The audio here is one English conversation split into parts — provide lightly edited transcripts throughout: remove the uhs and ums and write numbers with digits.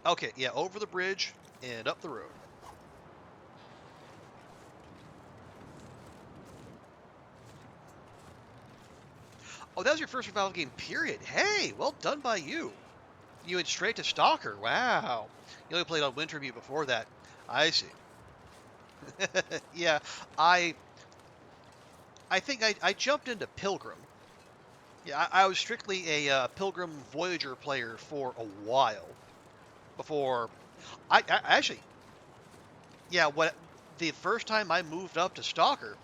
Okay, yeah, over the bridge and up the road. Oh, that was your first survival game, period. Hey, well done by you. You went straight to Stalker. Wow. You only played on Wintermute before that. I see. Yeah, I I think I jumped into Pilgrim. Yeah, I was strictly a Pilgrim Voyager player for a while before I actually, yeah, what the first time I moved up to Stalker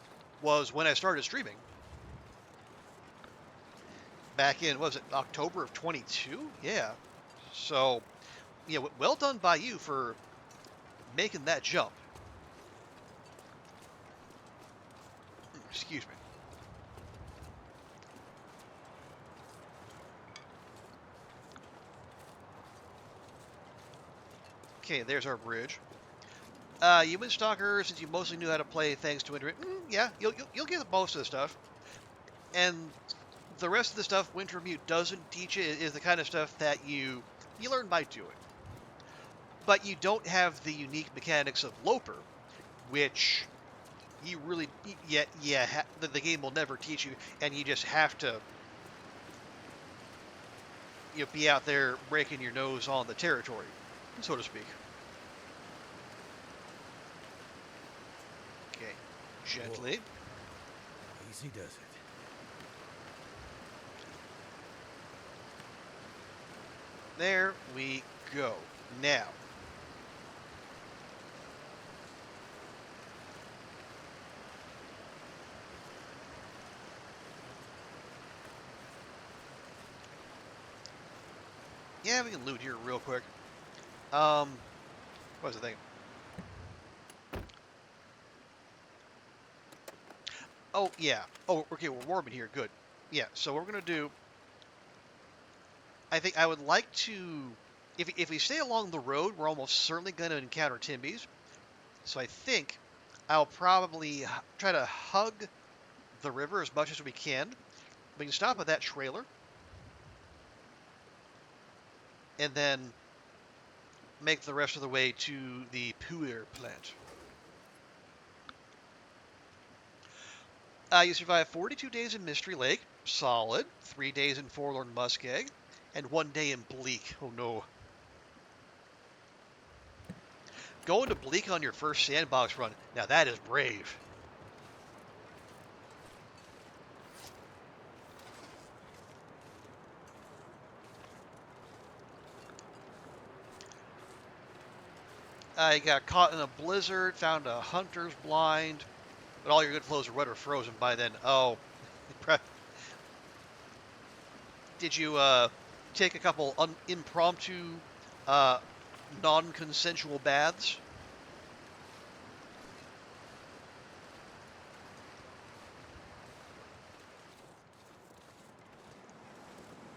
was when I started streaming back in, what was it, October of 22? Yeah. So, yeah, well done by you for making that jump. Excuse me. Okay, there's our bridge. You win Stalker since you mostly knew how to play thanks to Internet. Yeah, you'll get most of the stuff. And the rest of the stuff Wintermute doesn't teach you is the kind of stuff that you learn by doing. But you don't have the unique mechanics of Loper, which you really, the game will never teach you, and you just have to be out there breaking your nose on the territory, so to speak. Okay, gently. Whoa. Easy does it. There we go. Now. Yeah, we can loot here real quick. What's the thing? Oh, yeah. Oh, okay, we're warming here. Good. Yeah, so what we're going to do, I think I would like to, if we stay along the road, we're almost certainly going to encounter Timbies. So I think I'll probably try to hug the river as much as we can. We can stop at that trailer. And then make the rest of the way to the Puer plant. You survived 42 days in Mystery Lake, solid. 3 days in Forlorn Muskeg, and 1 day in Bleak. Oh no. Going to Bleak on your first sandbox run, now that is brave. I got caught in a blizzard, found a hunter's blind, but all your good flows are wet or frozen by then. Oh. Did you take a couple impromptu non-consensual baths?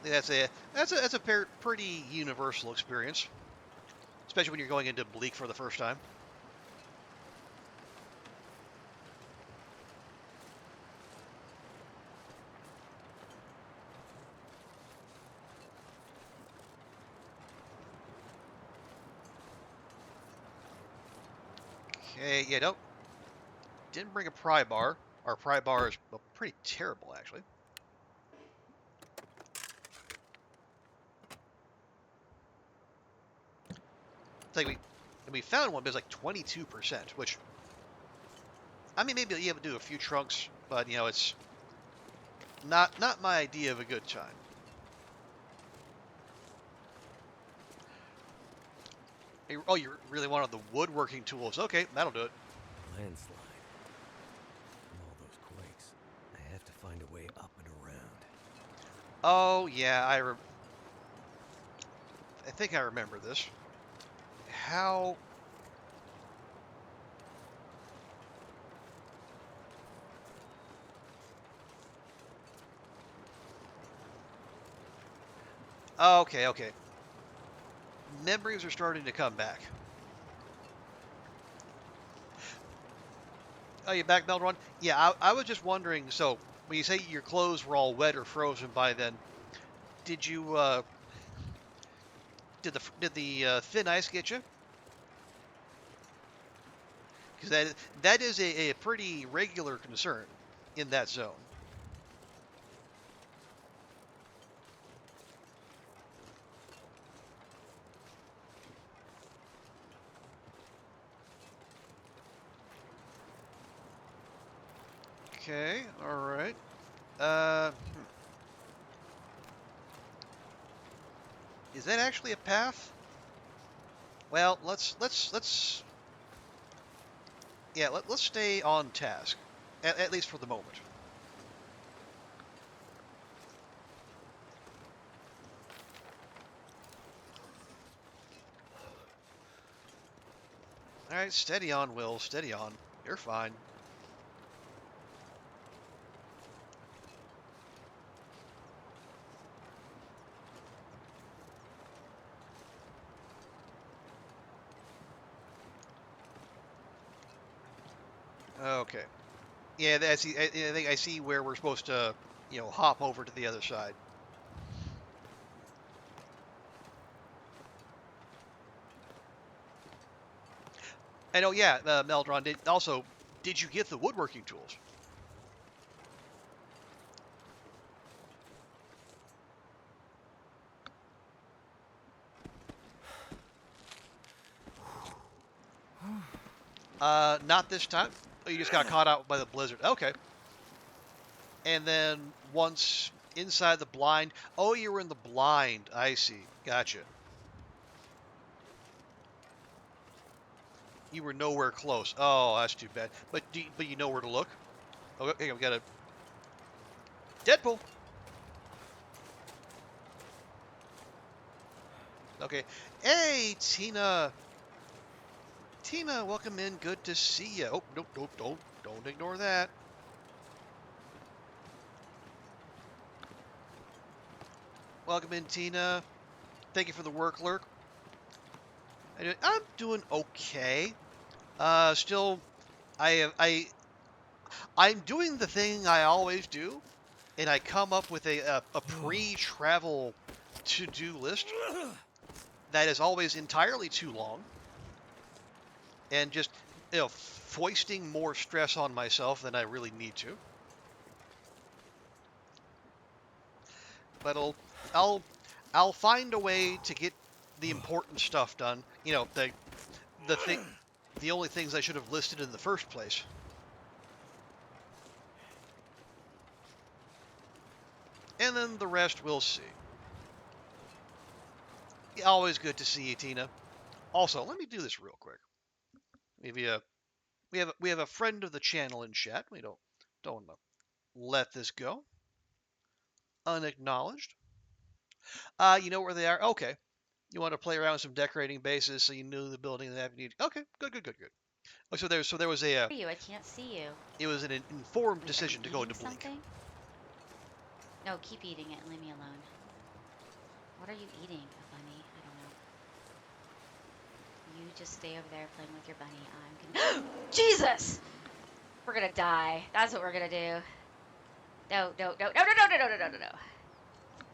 That's a pretty universal experience, especially when you're going into Bleak for the first time. Okay, yeah, didn't bring a pry bar. Our pry bar is pretty terrible, actually. It's like we found one, but it's like 22%, which, I mean, maybe you have to do a few trunks, but it's not my idea of a good time. Oh, you really wanted the woodworking tools? Okay, that'll do it. Landslide. From all those quakes, I have to find a way up and around. Oh yeah, I think I remember this. How? Okay. Memories are starting to come back. Oh, you back, Meldron? Yeah, I was just wondering, so when you say your clothes were all wet or frozen by then, did you Did the thin ice get you? Because that is a pretty regular concern in that zone. Okay, all right. Is that actually a path? Well, let's stay on task, at least for the moment. All right, steady on, Will. Steady on. You're fine. Okay. Yeah, I see. I think I see where we're supposed to, hop over to the other side. I know. Yeah, Meldron. Did you get the woodworking tools? Not this time. Oh, you just got caught out by the blizzard. Okay. And then once inside the blind. Oh, you were in the blind. I see. Gotcha. You were nowhere close. Oh, that's too bad. But you know where to look. Okay, we got a Deadpool. Okay. Hey, Tina. Tina, welcome in. Good to see you. Oh, nope, don't ignore that. Welcome in, Tina. Thank you for the work lurk. I'm doing okay. Still, I'm doing the thing I always do, and I come up with a pre-travel to-do list that is always entirely too long, and just foisting more stress on myself than I really need to. But I'll find a way to get the important stuff done. The only things I should have listed in the first place. And then the rest we'll see. Always good to see you, Tina. Also, let me do this real quick. Maybe we have a friend of the channel in chat. We don't want to let this go unacknowledged. You know where they are? Okay. You want to play around with some decorating bases so you knew the building that you need. Okay, good. Oh, so there was a. You? I can't see you. It was an informed decision to go into Bleak. Something? No, keep eating it and leave me alone. What are you eating, a bunny? I don't know. You just stay over there playing with your bunny. I'm gonna. Jesus! We're gonna die. That's what we're gonna do. No.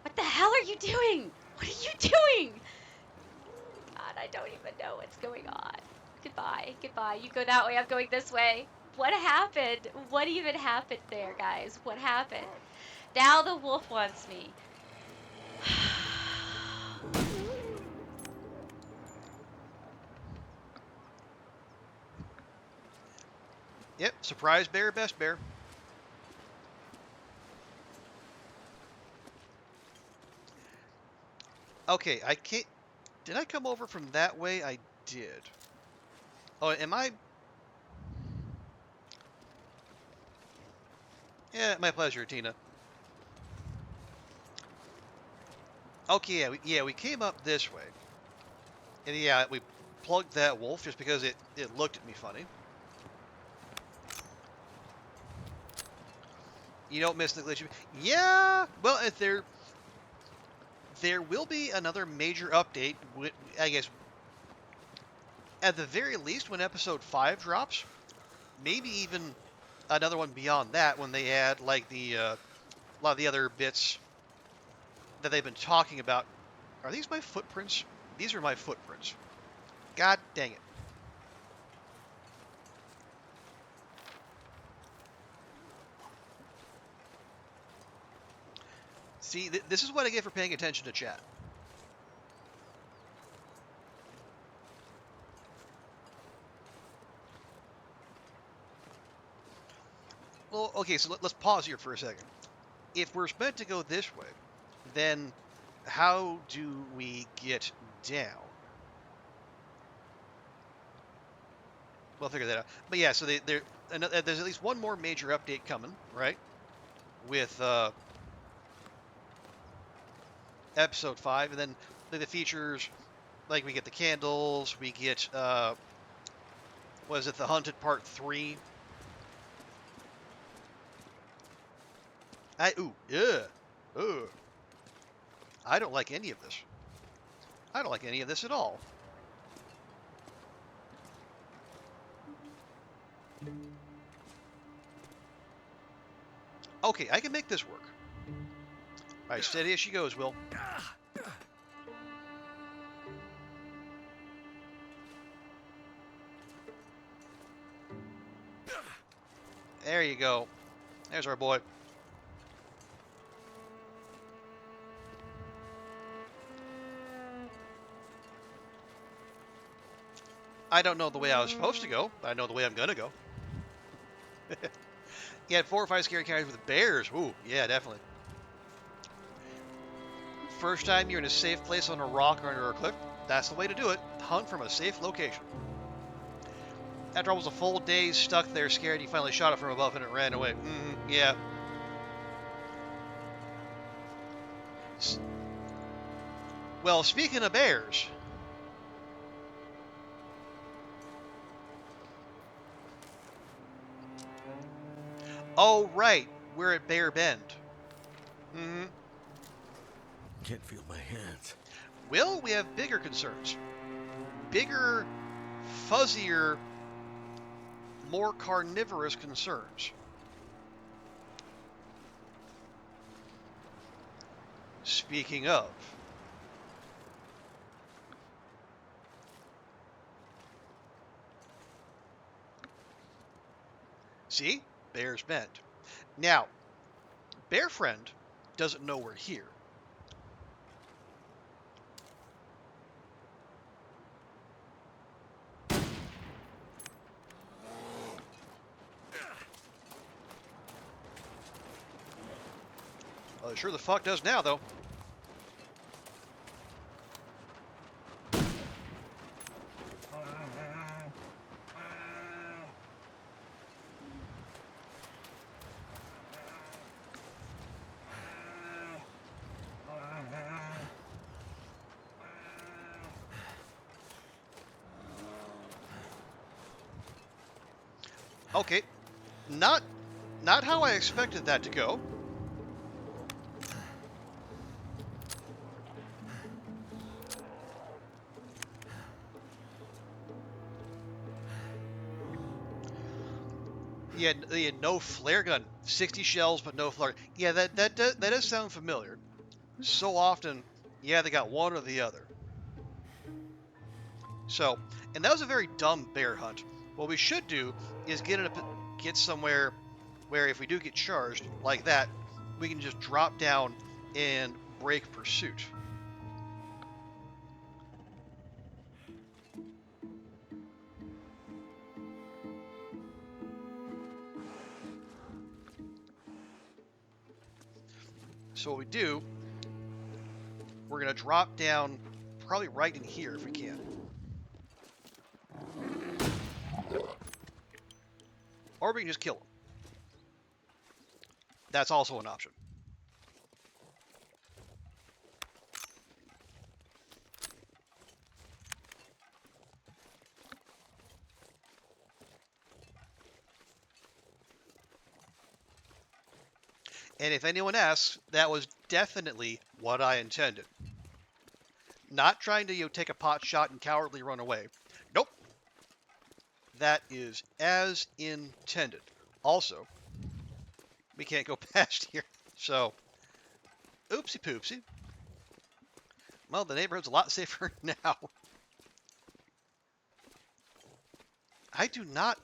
What the hell are you doing? What are you doing? God, I don't even know what's going on. Goodbye. You go that way, I'm going this way. What happened? What even happened there, guys? What happened? Now the wolf wants me. Yep, surprise bear, best bear. Okay, I can't. Did I come over from that way? I did. Oh, am I? Yeah, my pleasure, Tina. Okay, yeah, we came up this way. And yeah, we plugged that wolf just because it looked at me funny. You don't miss the glitch. Yeah, well, if there will be another major update, I guess, at the very least when episode 5 drops. Maybe even another one beyond that when they add like a lot of the other bits that they've been talking about. Are these my footprints These are my footprints. God dang it. See, this is what I get for paying attention to chat. Well, okay, so let's pause here for a second. If we're meant to go this way, then how do we get down? We'll figure that out. But yeah, so there's at least one more major update coming, right? With episode 5, and then the features, like we get the candles, we get what is it, the Hunted Part 3. Ugh. I don't like any of this. I don't like any of this at all. Okay, I can make this work. All right, steady as she goes, Will. There you go. There's our boy. I don't know the way I was supposed to go, but I know the way I'm gonna go. You had 4 or 5 scary encounters with bears. Ooh, yeah, definitely. First time you're in a safe place on a rock or under a cliff, that's the way to do it. Hunt from a safe location. After almost a full day stuck there scared, you finally shot it from above and it ran away. Yeah. Well, speaking of bears... Oh, right. We're at Bear Bend. Can't feel my hands. Will, we have bigger concerns. Bigger, fuzzier, more carnivorous concerns. Speaking of... See? Bear's Bend. Now, Bear Friend doesn't know we're here. Well, it sure the fuck does now, though. Okay, not how I expected that to go. Yeah, no flare gun. 60 shells, but no flare. Yeah, that does sound familiar. So often, yeah, they got one or the other. So, and that was a very dumb bear hunt. What we should do is get somewhere where if we do get charged like that, we can just drop down and break pursuit. So what we do, we're going to drop down probably right in here if we can. Or we can just kill them. That's also an option. And if anyone asks, that was definitely what I intended. Not trying to take a pot shot and cowardly run away. Nope. That is as intended. Also, we can't go past here. So, oopsie poopsie. Well, the neighborhood's a lot safer now. I do not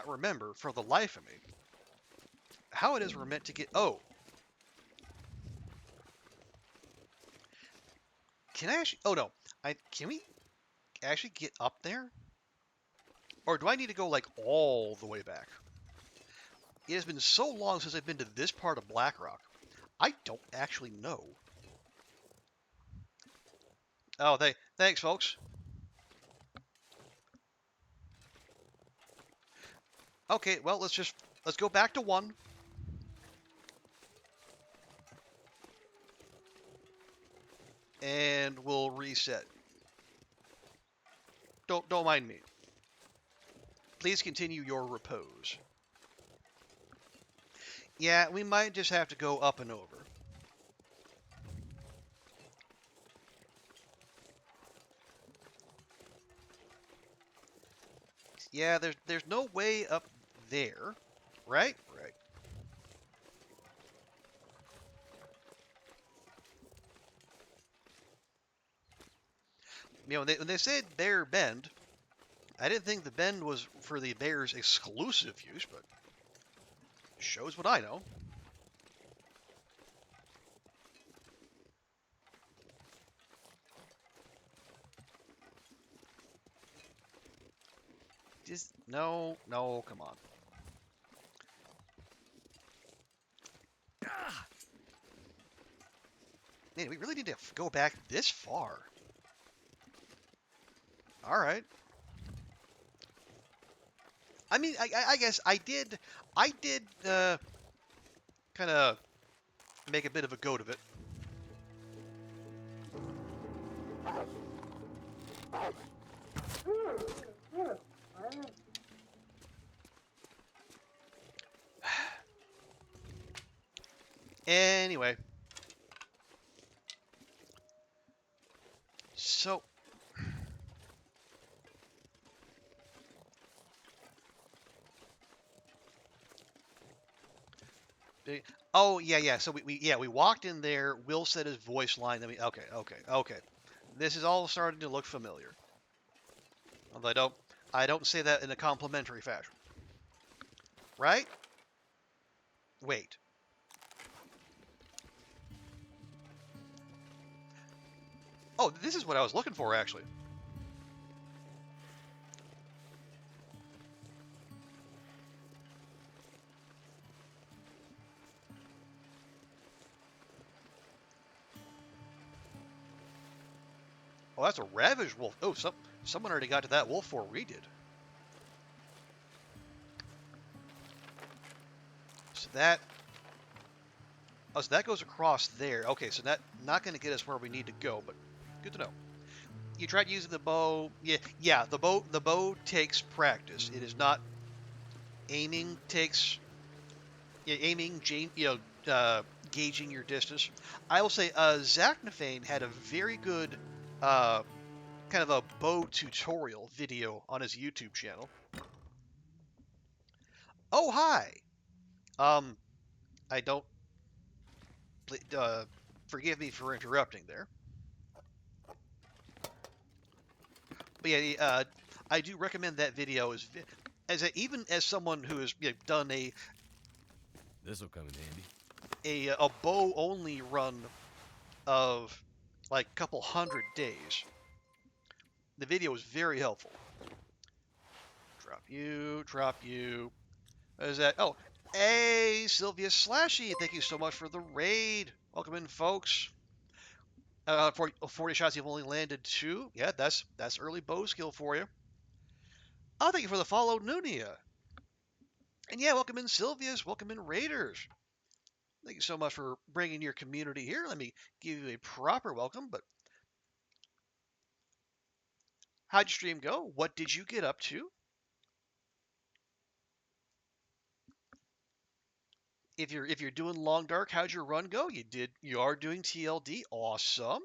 remember for the life of me how it is we're meant to get. Oh, can I actually? Oh no, can we actually get up there? Or do I need to go like all the way back? It has been so long since I've been to this part of Blackrock. I don't actually know. Oh, thanks, folks. Okay, well, let's go back to 1. And we'll reset. Don't mind me. Please continue your repose. Yeah, we might just have to go up and over. Yeah, there's no way up there, right? Right. You know, when they said Bear Bend, I didn't think the bend was for the bear's exclusive use, but shows what I know. Just no, come on. Man, we really need to go back this far. All right. I mean, I guess I did kind of make a bit of a goat of it. Anyway. So. Oh, yeah. So we walked in there. Will said his voice line. Then okay. This is all starting to look familiar. Although I don't say that in a complimentary fashion. Right? Wait. Oh, this is what I was looking for, actually. Oh, that's a ravaged wolf. Oh, someone already got to that wolf before we did. So that goes across there. Okay, so that not going to get us where we need to go, but good to know. You tried using the bow. Yeah. The bow takes practice. It is not aiming. Takes aiming. Gauging your distance. I will say, Zachnafane had a very good kind of a bow tutorial video on his YouTube channel. Oh hi. I don't. Forgive me for interrupting there. But yeah, I do recommend that video even as someone who has done This'll come in handy. a bow only run of like a couple hundred days. The video is very helpful. Drop you. What is that? Oh, hey, Sylvia Slashy, thank you so much for the raid. Welcome in, folks. 40 shots, you've only landed 2. Yeah, that's early bow skill for you. Oh, thank you for the follow, Nunia. And yeah, welcome in, Sylvia's. Welcome in, Raiders. Thank you so much for bringing your community here. Let me give you a proper welcome. But how'd your stream go? What did you get up to? If you're doing Long Dark, how'd your run go? You are doing TLD. Awesome.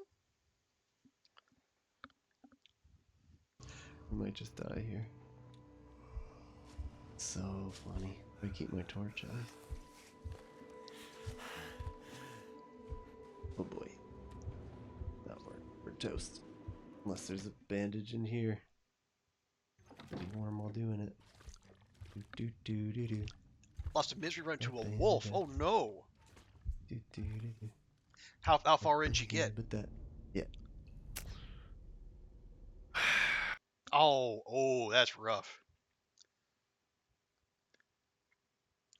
I might just die here. So funny. I keep my torch on. Oh boy. Now we're toast. Unless there's a bandage in here. Be warm while doing it. Do do do do do. Lost a misery run to a bandage wolf. up. Oh no. Do do do do. How far in did you get? But that. Yeah. Oh, that's rough.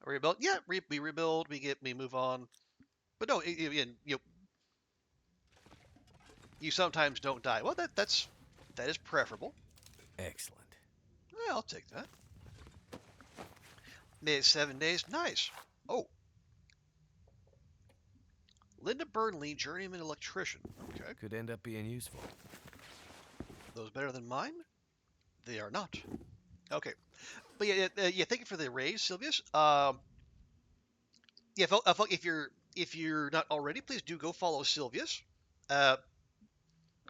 Rebuild? Yeah, we rebuild. We move on. But no, you sometimes don't die. Well, that is preferable. Excellent. Yeah, I'll take that. Made it 7 days. Nice. Oh. Linda Burnley, journeyman electrician. Okay. Could end up being useful. Those better than mine? They are not. Okay. But yeah, thank you for the raise, Sylvius. Yeah, if you're not already, please do go follow Sylvius.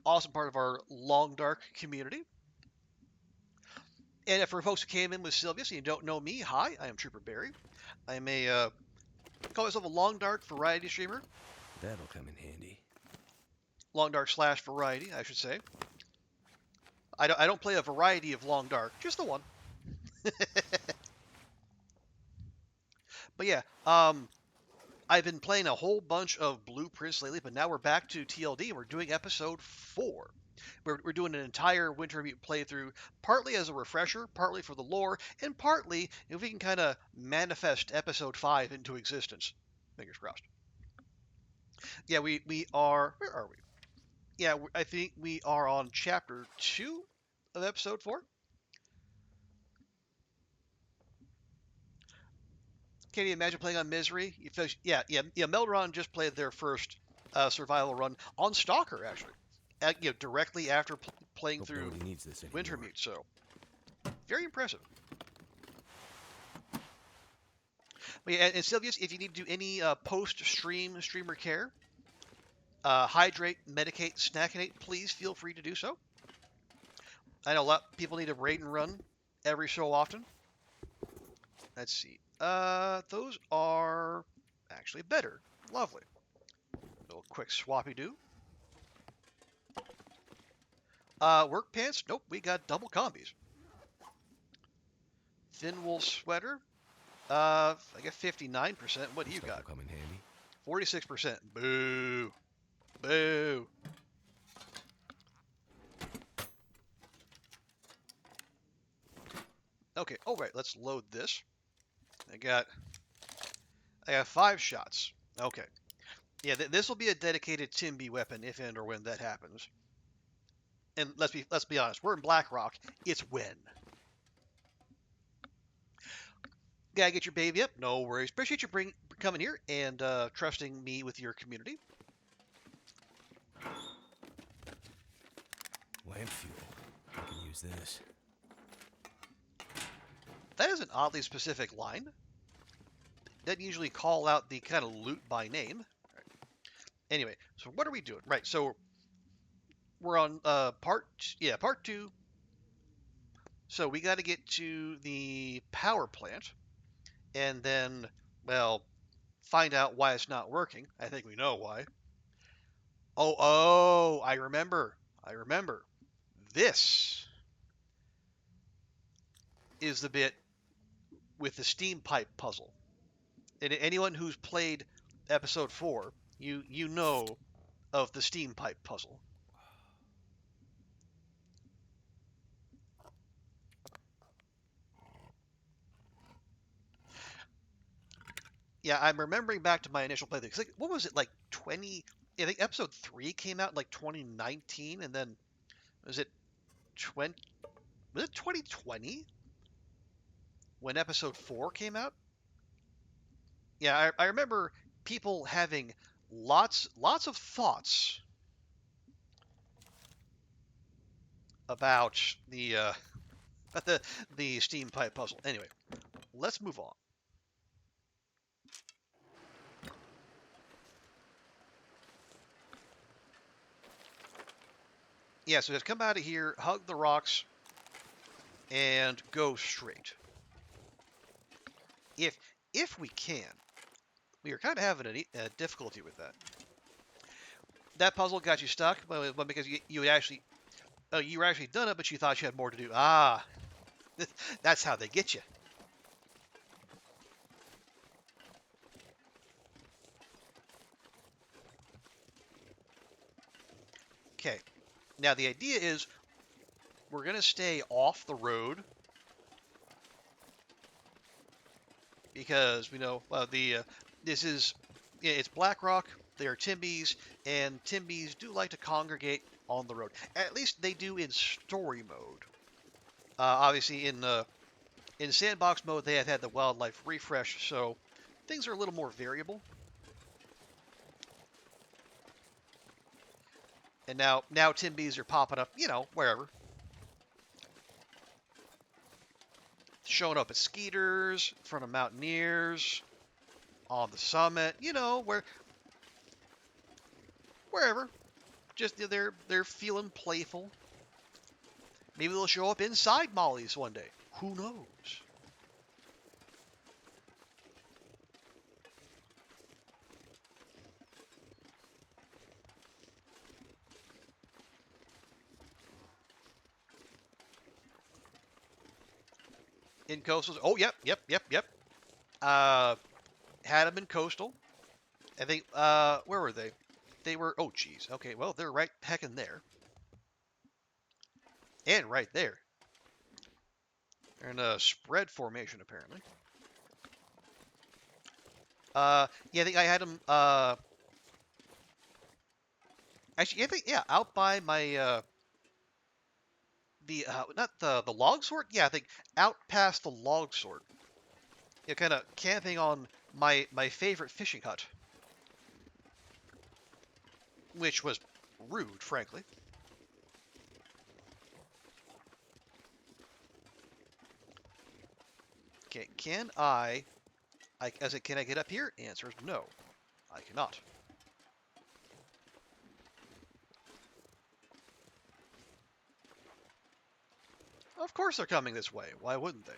Awesome part of our Long Dark community. And for folks who came in with Sylvius and you don't know me, hi, I am Trooper Barry. I'm a call myself a Long Dark variety streamer. That'll come in handy. Long Dark / variety, I should say. I don't play a variety of Long Dark, just the one. But yeah, I've been playing a whole bunch of Blueprints lately, but now we're back to TLD. We're doing episode 4. We're doing an entire Wintermute playthrough, partly as a refresher, partly for the lore, and partly if we can kind of manifest episode 5 into existence. Fingers crossed. Yeah, we are. Where are we? Yeah, I think we are on chapter 2 of episode 4. Can you imagine playing on Misery? Yeah. Meldron just played their first survival run on Stalker, actually. Directly after playing Hope through nobody needs this anymore. Wintermute. So, very impressive. But yeah, and Sylvius, if you need to do any post-stream streamer care, hydrate, medicate, snackinate, please feel free to do so. I know a lot of people need a raid and run every so often. Let's see. Those are actually better. Lovely. A little quick swappy do. Work pants? Nope, we got double combis. Thin wool sweater? I got 59%. What do you got? Come in handy. 46%. Boo. Boo. Okay, all right, let's load this. I got 5 shots. Okay. Yeah, this will be a dedicated Timby weapon if and or when that happens. And let's be honest, we're in Blackrock. It's when. Gotta get your baby up. No worries. Appreciate you coming here and trusting me with your community. Lamp fuel. I can use this. That is an oddly specific line. Doesn't usually call out the kind of loot by name. Right. Anyway, so what are we doing? Right, so we're on part 2. So we got to get to the power plant and then, well, find out why it's not working. I think we know why. Oh, I remember. This is the bit with the steam pipe puzzle. And anyone who's played episode 4, you know of the steam pipe puzzle. Yeah, I'm remembering back to my initial playthrough. Like, what was it, like 20? I think episode 3 came out in like 2019, and then was it 2020 when episode 4 came out? Yeah, I remember people having lots of thoughts about the the steam pipe puzzle. Anyway, let's move on. Yeah, so just come out of here, hug the rocks, and go straight. If we can. We are kind of having a difficulty with that. that puzzle got you stuck, but because you had actually you were actually done it, but you thought you had more to do. Ah, that's how they get you. Okay. Now the idea is we're gonna stay off the road because we know this is it's Blackrock. They are Timbies, and Timbies do like to congregate on the road. At least they do in story mode. Obviously, in sandbox mode, they have had the wildlife refresh, so things are a little more variable. And now Timbies are popping up, wherever. Showing up at Skeeters, in front of Mountaineers, on the summit, wherever. Just they're feeling playful. Maybe they'll show up inside Molly's one day. Who knows? In Coastals. Oh, yep. Had them in Coastal. I think, where were they? They were, oh, geez. Okay, well, they're right heckin' there. And right there. They're in a spread formation, apparently. Yeah, I think I had them, actually, out by my, not the log sort? Yeah, I think out past the log sort. Kind of camping on my favorite fishing hut. Which was rude, frankly. Okay, can I get up here? Answer is no. I cannot. Of course they're coming this way. Why wouldn't they?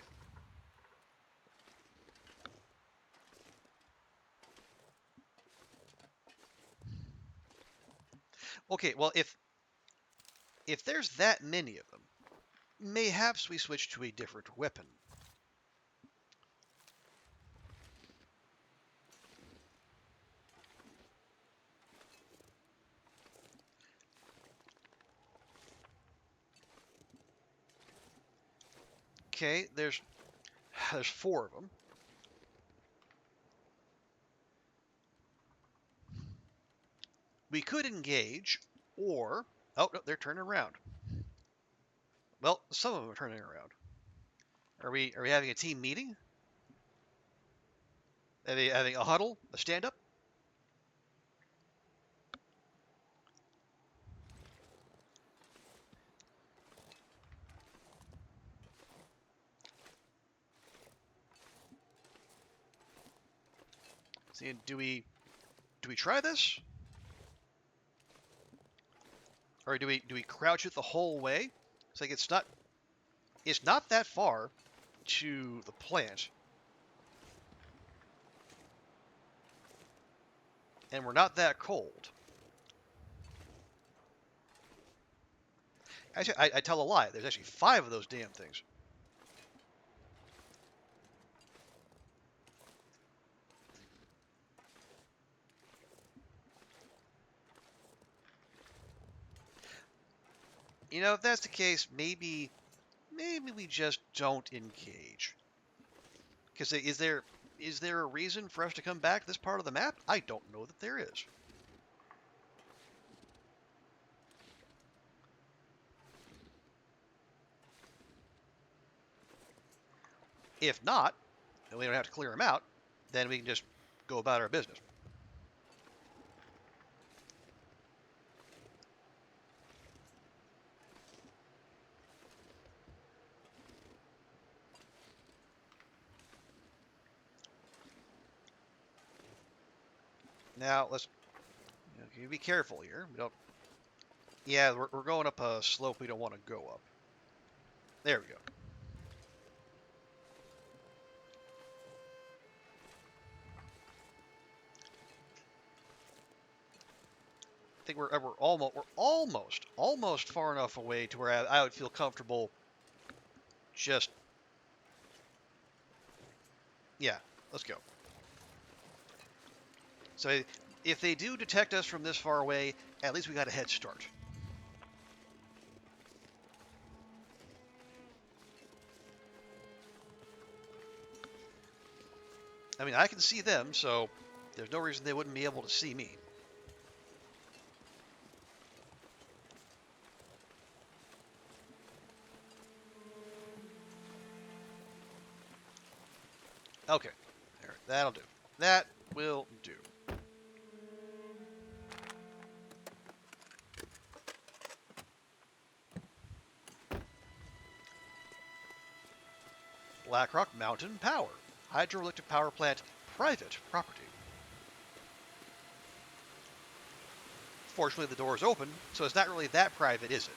Okay, well, if there's that many of them, mayhaps we switch to a different weapon. Okay, there's 4 of them. We could engage, or oh no, they're turning around. Well, some of them are turning around. Are we having a team meeting? Are they having a huddle, a stand-up? See, do we try this? Or do we crouch it the whole way? It's like it's not that far to the plant. And we're not that cold. Actually, I tell a lie. There's actually 5 of those damn things. If that's the case, maybe we just don't engage. Because is there a reason for us to come back this part of the map? I don't know that there is. If not, and we don't have to clear them out, then we can just go about our business. Now, let's be careful here. We don't... Yeah, we're going up a slope we don't want to go up. There we go. think we're almost far enough away to where I would feel comfortable. Just yeah, let's go. So if they do detect us from this far away, at least we got a head start. I mean, I can see them, so there's no reason they wouldn't be able to see me. Okay, there, that'll do. That will do. Blackrock Mountain Power. Hydroelectric power plant, private property. Fortunately, the door is open, so it's not really that private, is it?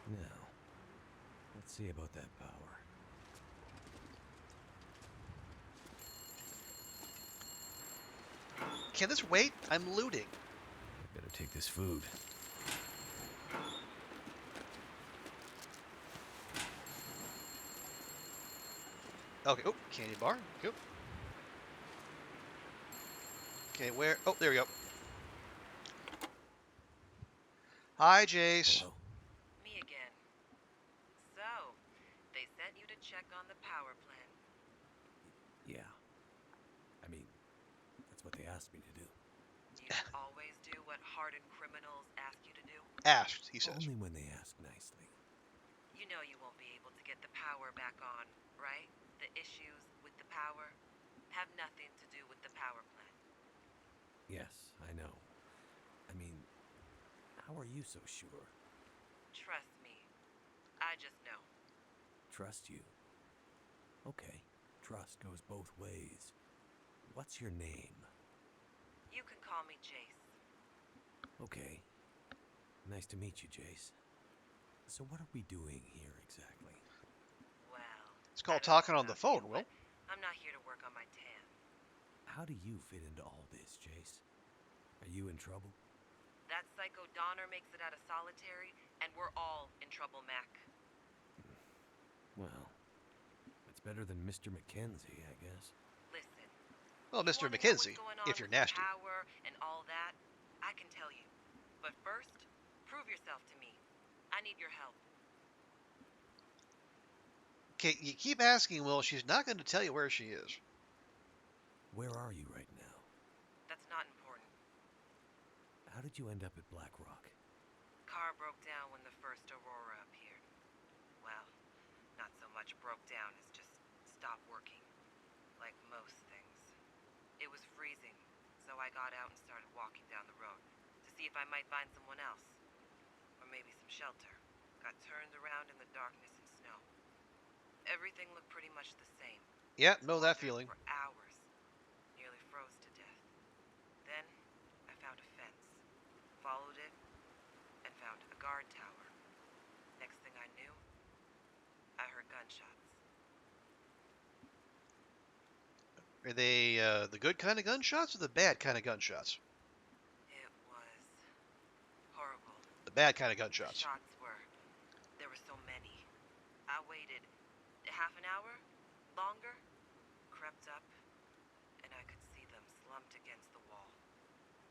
Now, let's see about that power. Can this wait? I'm looting. Better take this food. Okay, oh, candy bar. Yep. Okay, where? Oh, there we go. Hi, Jace. Hello? Me again. So, they sent you to check on the power plant. Yeah. I mean, that's what they asked me to do. Do you always do what hardened criminals ask you to do? Asked, he says. Only when they ask nicely. You know you won't be able to get the power back on, right? The issues with the power have nothing to do with the power plant. Yes, I know. I mean, how are you so sure? Trust me. I just know. Trust you. Okay, trust goes both ways. What's your name? You can call me Jace. Okay. Nice to meet you, Jace. So what are we doing here exactly? Well, It's called I don't know talking on the about phone, you, Will. but I'm not here to work on my tan. How do you fit into all this, Jace? Are you in trouble? That psycho Donner makes it out of solitary, and we're all in trouble, Mac. Well, it's better than Mr. Mackenzie, I guess. Listen. Well, You Mr. wanna know Mackenzie, what's going on if you're with the nasty. power and all that, I can tell you. But first, prove yourself to me. I need your help. Okay, you keep asking Will. She's not going to tell you where she is. Where are you right now? That's not important. How did you end up at Black Rock? Car broke down when the first Aurora appeared. Well, not so much broke down as just stopped working. Like most things. It was freezing, so I got out and started walking down the road to see if I might find someone else. Or maybe some shelter. Got turned around in the darkness and snow. Everything looked pretty much the same. Yeah, know that Wandered feeling. for hours. Nearly froze to death. Then, I found a fence. Followed it, and found a guard tower. Next thing I knew, I heard gunshots. Are they the good kind of gunshots or the bad kind of gunshots? It was horrible. The bad kind of The gunshots. shots were... There were so many. I waited half an hour? Longer? Crept up, and I could see them slumped against the wall.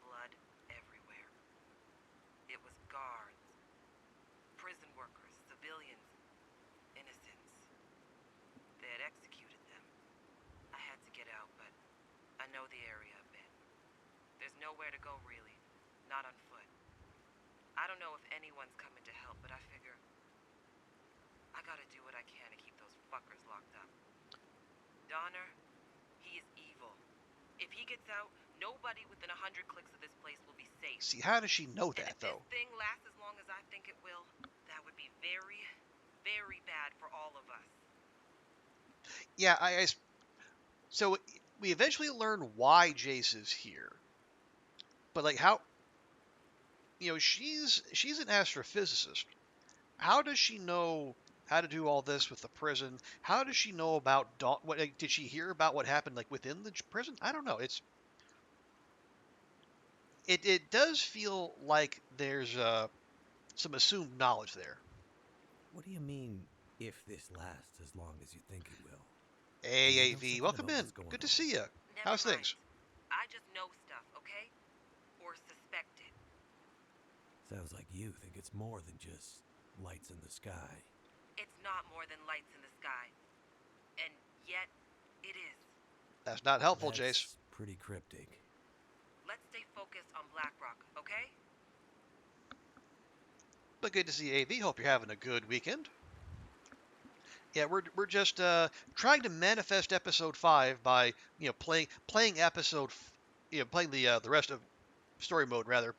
Blood everywhere. It was guards. Prison workers, civilians, innocents. They had executed them. I had to get out, but I know the area a bit. There's nowhere to go, really. Not on foot. I don't know if anyone's coming to help, but I figure I gotta do what I can to keep those fuckers locked up. Donner, he is evil. If he gets out, nobody within 100 clicks of this place will be safe. See, how does she know And that, if though? this thing lasts as long as I think it will, that would be very, very bad for all of us. Yeah, so we eventually learn why Jace is here. But, like, how... You know, she's an astrophysicist. How does she know how to do all this with the prison. How does she know about Dawn? What like, did she hear about what happened like within the prison? I don't know. It does feel like there's some assumed knowledge there. What do you mean, if this lasts as long as you think it will? Hey, Do you know AV, something welcome about in. what's going Good to on? see you. Never How's mind. things? I just know stuff, okay? Or suspect it. Sounds like you think it's more than just lights in the sky. It's not more than lights in the sky. And yet, it is. That's not helpful, That's Jace. pretty cryptic. Let's stay focused on Blackrock, okay? But good to see you, AV. Hope you're having a good weekend. Yeah, we're just trying to manifest episode 5 by playing episode, playing the rest of story mode rather,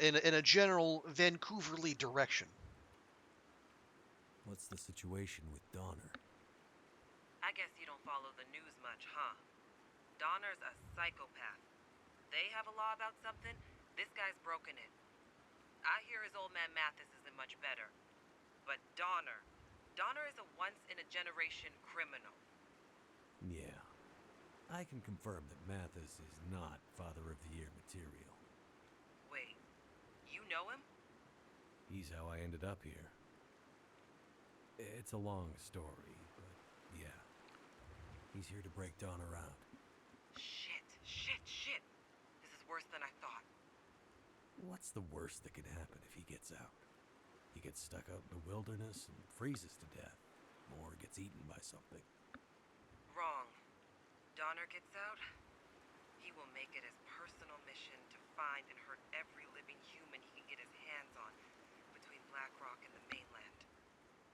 in a general Vancouverly direction. What's the situation with Donner? I guess you don't follow the news much, huh? Donner's a psychopath. They have a law about something, this guy's broken it. I hear his old man Mathis isn't much better. But Donner is a once-in-a-generation criminal. Yeah. I can confirm that Mathis is not Father of the Year material. Wait, you know him? He's how I ended up here. It's a long story, but yeah. He's here to break Donner out. Shit. This is worse than I thought. What's the worst that could happen if he gets out? He gets stuck out in the wilderness and freezes to death, or gets eaten by something. Wrong. Donner gets out, he will make it his personal mission to find and hurt every living human he can get his hands on between Blackrock and the mainland.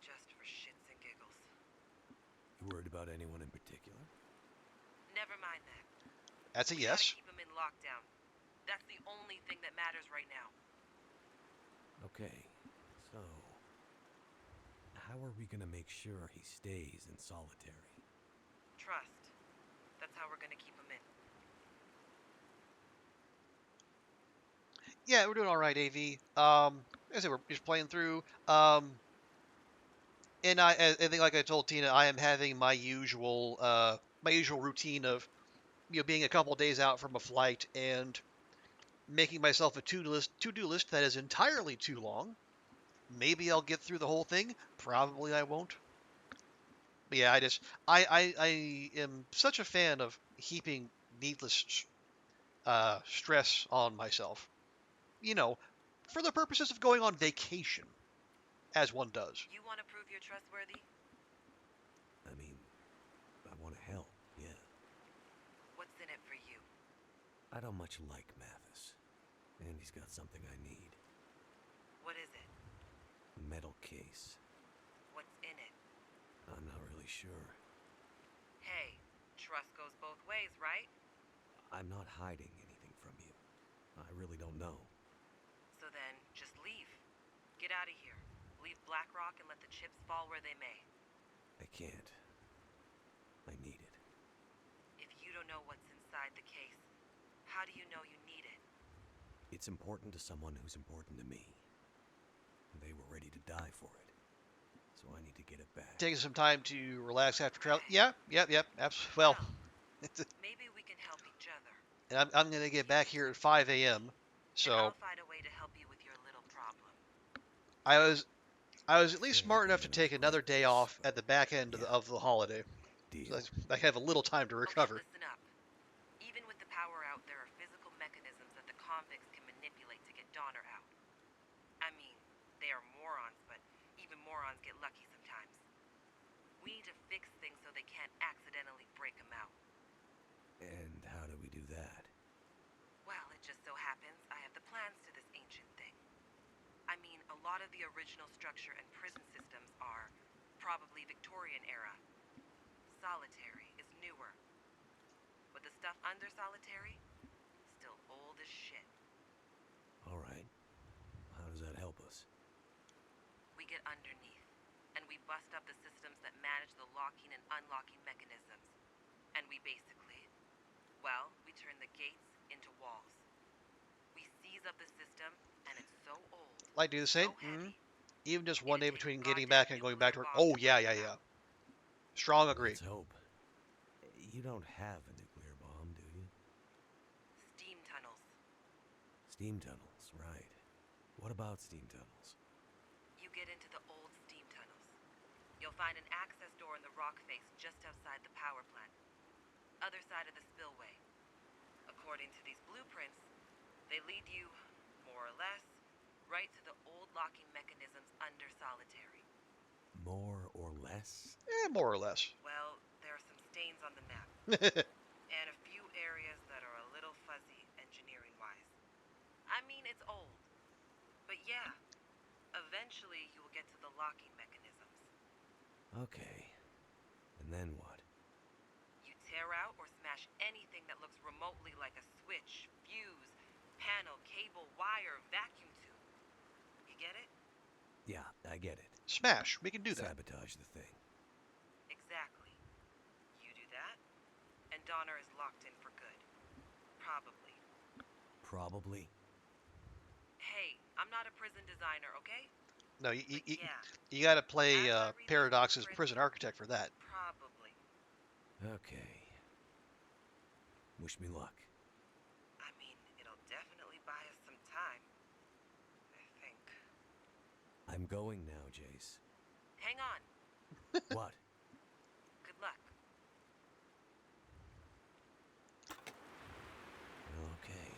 Just for shits and giggles. You worried about anyone in particular? Never mind that. That's a We gotta yes. keep him in lockdown. That's the only thing that matters right now. Okay, so how are we gonna make sure he stays in solitary? Trust. That's how we're gonna keep him in. Yeah, we're doing all right, AV. As I say, we're just playing through. And I think, like I told Tina, I am having my usual routine of being a couple days out from a flight and making myself a to-do list that is entirely too long. Maybe I'll get through the whole thing. Probably I won't. But yeah, I am such a fan of heaping needless stress on myself. For the purposes of going on vacation, as one does. You want to prove you're trustworthy? I mean, I want to help, yeah. What's in it for you? I don't much like Mathis, and he's got something I need. What is it? A metal case. What's in it? I'm not really sure. Hey, trust goes both ways, right? I'm not hiding anything from you. I really don't know. So then, just leave. Get out of here. Leave Blackrock and let the chips fall where they may. I can't. I need it. If you don't know what's inside the case, how do you know you need it? It's important to someone who's important to me. They were ready to die for it. So I need to get it back. Taking some time to relax after travel. Yep. Absolutely. Well, Maybe we can help each other. and I'm going to get back here at 5 a.m. And So I'll find a way to help you with your little problem. I was at least Sure, smart enough to minutes take another day practice, off at the back end yeah. of the holiday. Deal. So I have a little time to recover. Okay, listen up. Even with the power out, there are physical mechanisms that the convicts can manipulate to get Donner out. I mean, they are morons, but even morons get lucky sometimes. We need to fix things so they can't accidentally break him out. And how do we do that? Well, it just so happens I have the plans to this ancient thing. I mean, a lot of the original structure and prison systems are probably Victorian era. Solitary is newer. But the stuff under solitary, still old as shit. All right. How does that help us? We get underneath, and we bust up the systems that manage the locking and unlocking mechanisms. And we basically, we turn the gates into walls. We seize up the system, and it's so old, Like do the same. so heavy, Even just one day between getting back and going back to work. Oh, yeah, yeah, yeah. Strong agree. Let's hope. You don't have a nuclear bomb, do you? Steam tunnels. Steam tunnels, right. What about steam tunnels? You get into the old steam tunnels. You'll find an access door in the rock face just outside the power plant. Other side of the spillway. According to these blueprints, they lead you, more or less, right to the old locking mechanisms under solitary. More or less? More or less. Well, there are some stains on the map, and a few areas that are a little fuzzy engineering-wise. I mean, it's old. But yeah, eventually you will get to the locking mechanisms. Okay. And then what? You tear out or smash anything that looks remotely like a switch, fuse, panel, cable, wire, vacuum tube. You get it? Yeah, I get it. Smash. We can do that. Sabotage the thing. Exactly. You do that, and Donner is locked in for good. Probably. Probably. Hey, I'm not a prison designer, okay? No, But yeah, you got to play As I read those Paradox's blueprints- Prison Architect for that. probably. Okay. Wish me luck. I mean, it'll definitely buy us some time. I think. I'm going now, Jace. Hang on. What? Good luck. Okay.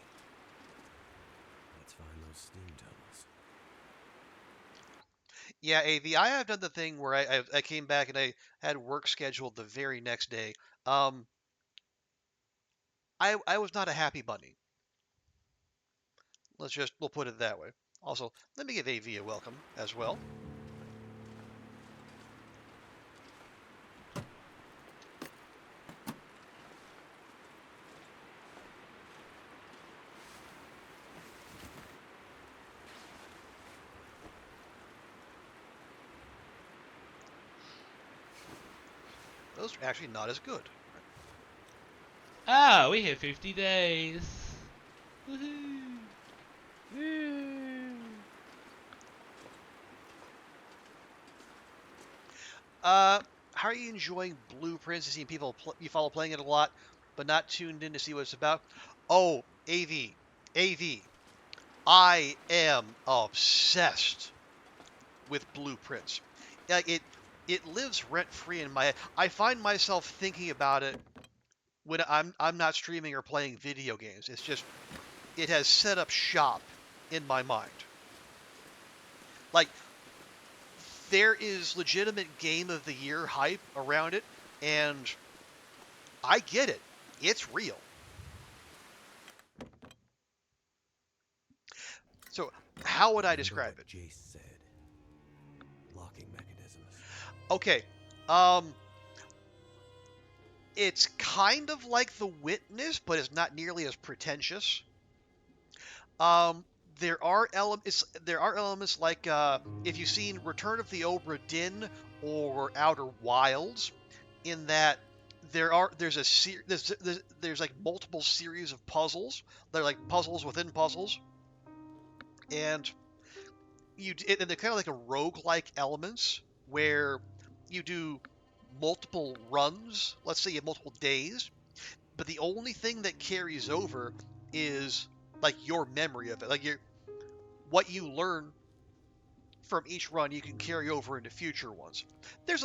Let's find those steam tunnels. Yeah, AV, I have done the thing where I came back and I had work scheduled the very next day. I was not a happy bunny. We'll put it that way. Also, let me give AV a welcome as well. Those are actually not as good. Ah, we hit 50 days. Woohoo! How are you enjoying Blueprints? You see you follow playing it a lot, but not tuned in to see what it's about. Oh, AV. I am obsessed with Blueprints. Like it lives rent free in my head. I find myself thinking about it when I'm not streaming or playing video games. It's just it has set up shop in my mind. Like there is legitimate Game of the Year hype around it, and I get it. It's real. So, how would I describe it? Jace said. Locking mechanisms. Okay. It's kind of like The Witness, but it's not nearly as pretentious. There are elements like if you've seen Return of the Obra Dinn or Outer Wilds, in that there's like multiple series of puzzles. They're like puzzles within puzzles, and they're kind of like a roguelike elements where you do multiple runs. Let's say you have multiple days, but the only thing that carries over is like your memory of it, like what you learn from each run you can carry over into future ones. There's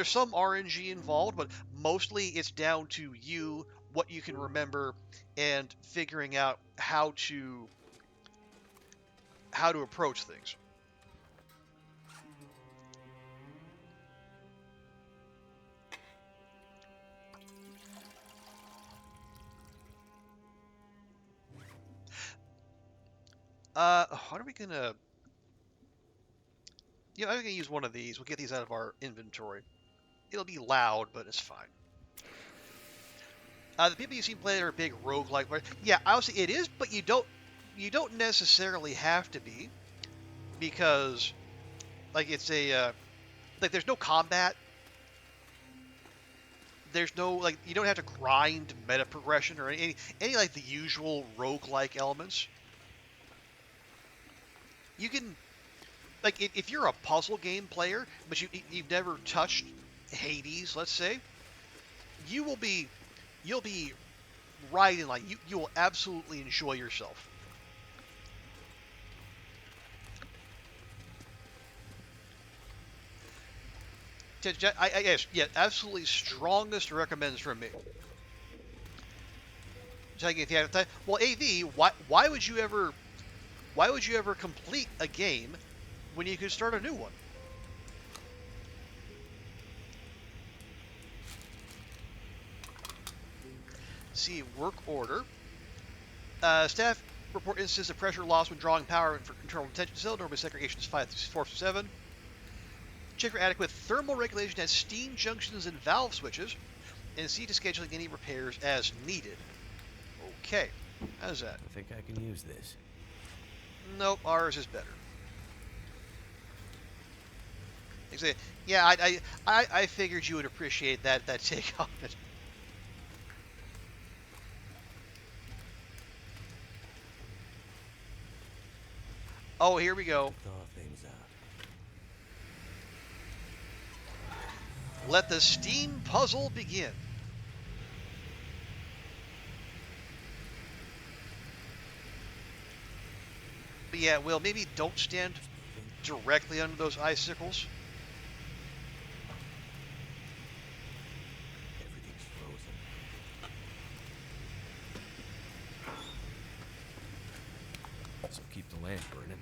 some RNG involved, but mostly it's down to you, what you can remember, and figuring out how to approach things. What are we gonna... Yeah, I'm gonna use one of these. We'll get these out of our inventory. It'll be loud, but it's fine. The people you've seen play are big roguelike players. Yeah, obviously it is, but you don't necessarily have to be, because like it's a like there's no combat. There's no like you don't have to grind meta progression or any like the usual roguelike elements. You can like if you're a puzzle game player, but you've never touched Hades, let's say, you will be you'll be right in line. You will absolutely enjoy yourself. Yes, yeah, absolutely strongest recommends from me. Telling you if you have time. Well, AV, why would you ever complete a game when you could start a new one? See work order. Staff report instances of pressure loss when drawing power for internal detention cell. Normally segregation is 4 through 7. Check for adequate thermal regulation at steam junctions and valve switches, and see to scheduling any repairs as needed. Okay, how's that? I think I can use this. Nope, ours is better. Exactly. Yeah, I figured you would appreciate that take on it. Oh, here we go. Thaw things out. Let the steam puzzle begin. But yeah, Will, maybe don't stand directly under those icicles. Everything's frozen. So keep the lamp burning.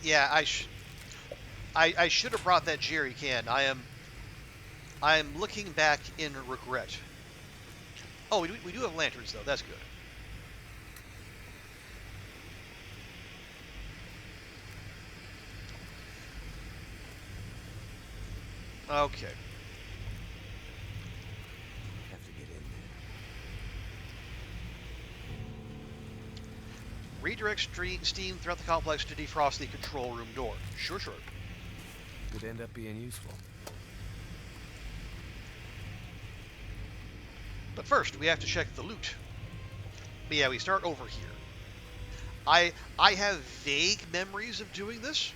Yeah, I should have brought that jerry can. I am looking back in regret. Oh, we do have lanterns though. That's good. Okay. Have to get in there. Redirect steam throughout the complex to defrost the control room door. Sure. Could end up being useful. But first, we have to check the loot. But yeah, we start over here. I have vague memories of doing this.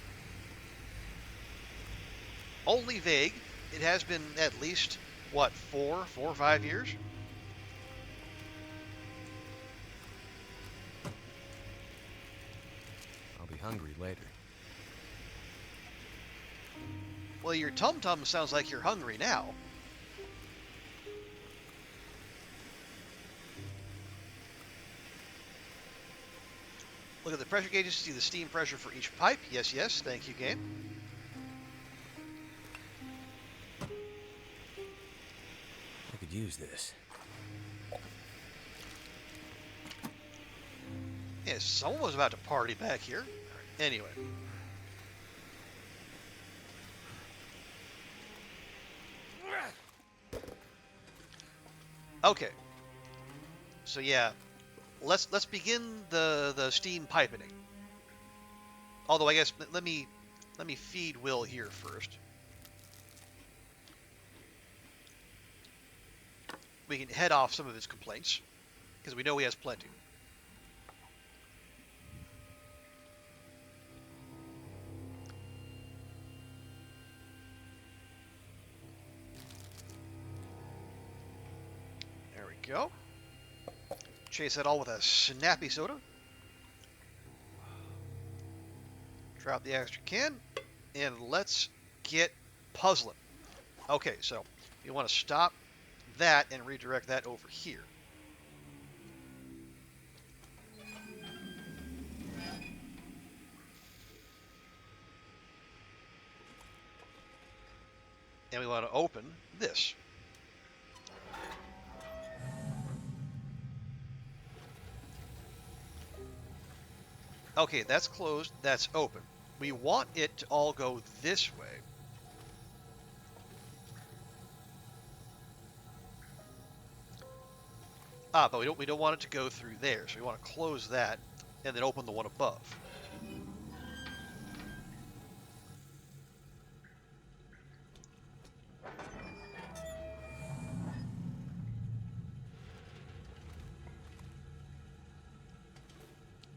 Only vague. It has been at least, what, 4 or 5 years? I'll be hungry later. Well, your tum-tum sounds like you're hungry now. Look at the pressure gauges to see the steam pressure for each pipe. Yes, thank you, game. I could use this. Yes, someone was about to party back here. Anyway. Okay. So yeah, let's begin the steam piping. Although I guess let me feed Will here first. We can head off some of his complaints because we know he has plenty. There we go. Chase that all with a snappy soda. Drop the extra can, and let's get puzzling. Okay, so you want to stop that and redirect that over here. And we want to open this. Okay, that's closed, that's open. We want it to all go this way. But we don't want it to go through there, so we want to close that and then open the one above.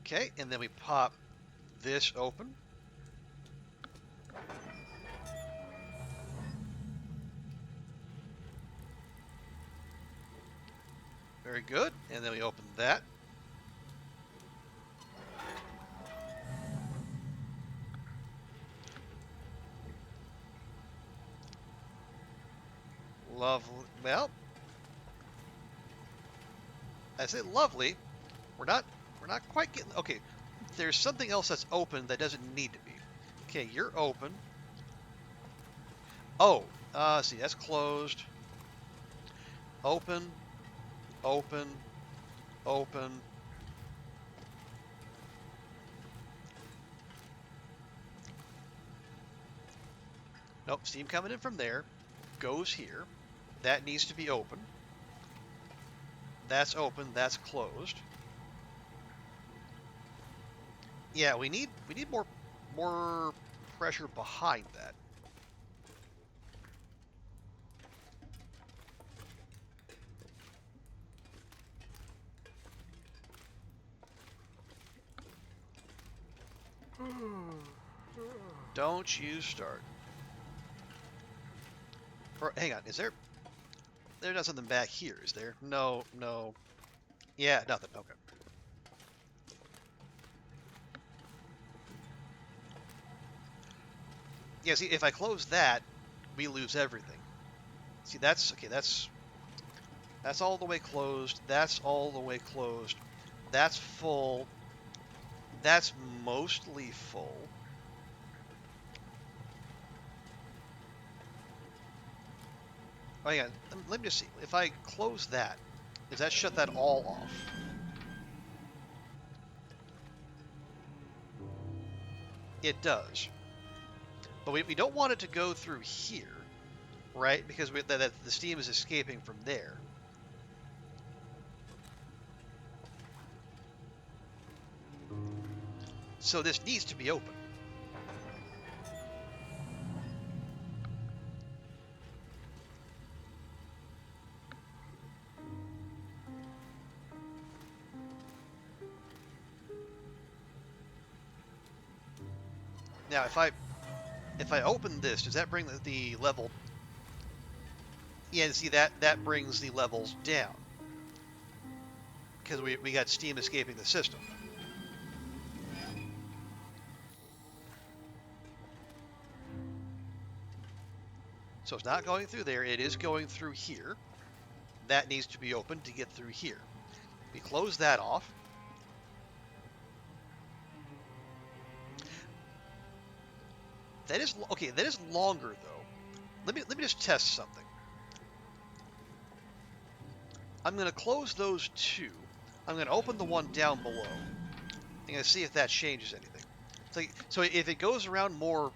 Okay, and then we pop this open. Very good. And then we open that. Lovely. Well, I say lovely. We're not quite getting. Okay, there's something else that's open that doesn't need to be. Okay, you're open. Oh, see, that's closed. Open, open, open. Nope, steam coming in from there. Goes here. That needs to be open. That's open. That's closed. Yeah, we need more pressure behind that. Don't you start. Or hang on, is there? There's not something back here, is there? No, no. Yeah, nothing. Okay. Yeah, see, if I close that, we lose everything. See, that's okay. That's all the way closed. That's all the way closed. That's full. That's mostly full. Oh, hang on. Let me just see. If I close that, does that shut that all off? It does. But we don't want it to go through here, right? Because the steam is escaping from there. So this needs to be open. Now, if I open this, does that bring the level? Yeah, see that brings the levels down because we got steam escaping the system. So it's not going through there. It is going through here. That needs to be open to get through here. We close that off. That is okay. That is longer though. Let me just test something. I'm going to close those two. I'm going to open the one down below. I'm going to see if that changes anything. So if it goes around more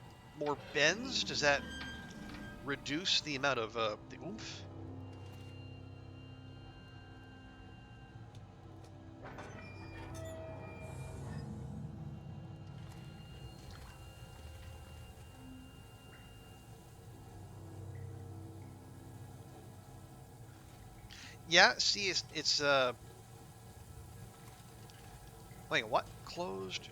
bends, does that reduce the amount of the oomph? Yeah, see, it's wait, what? Closed.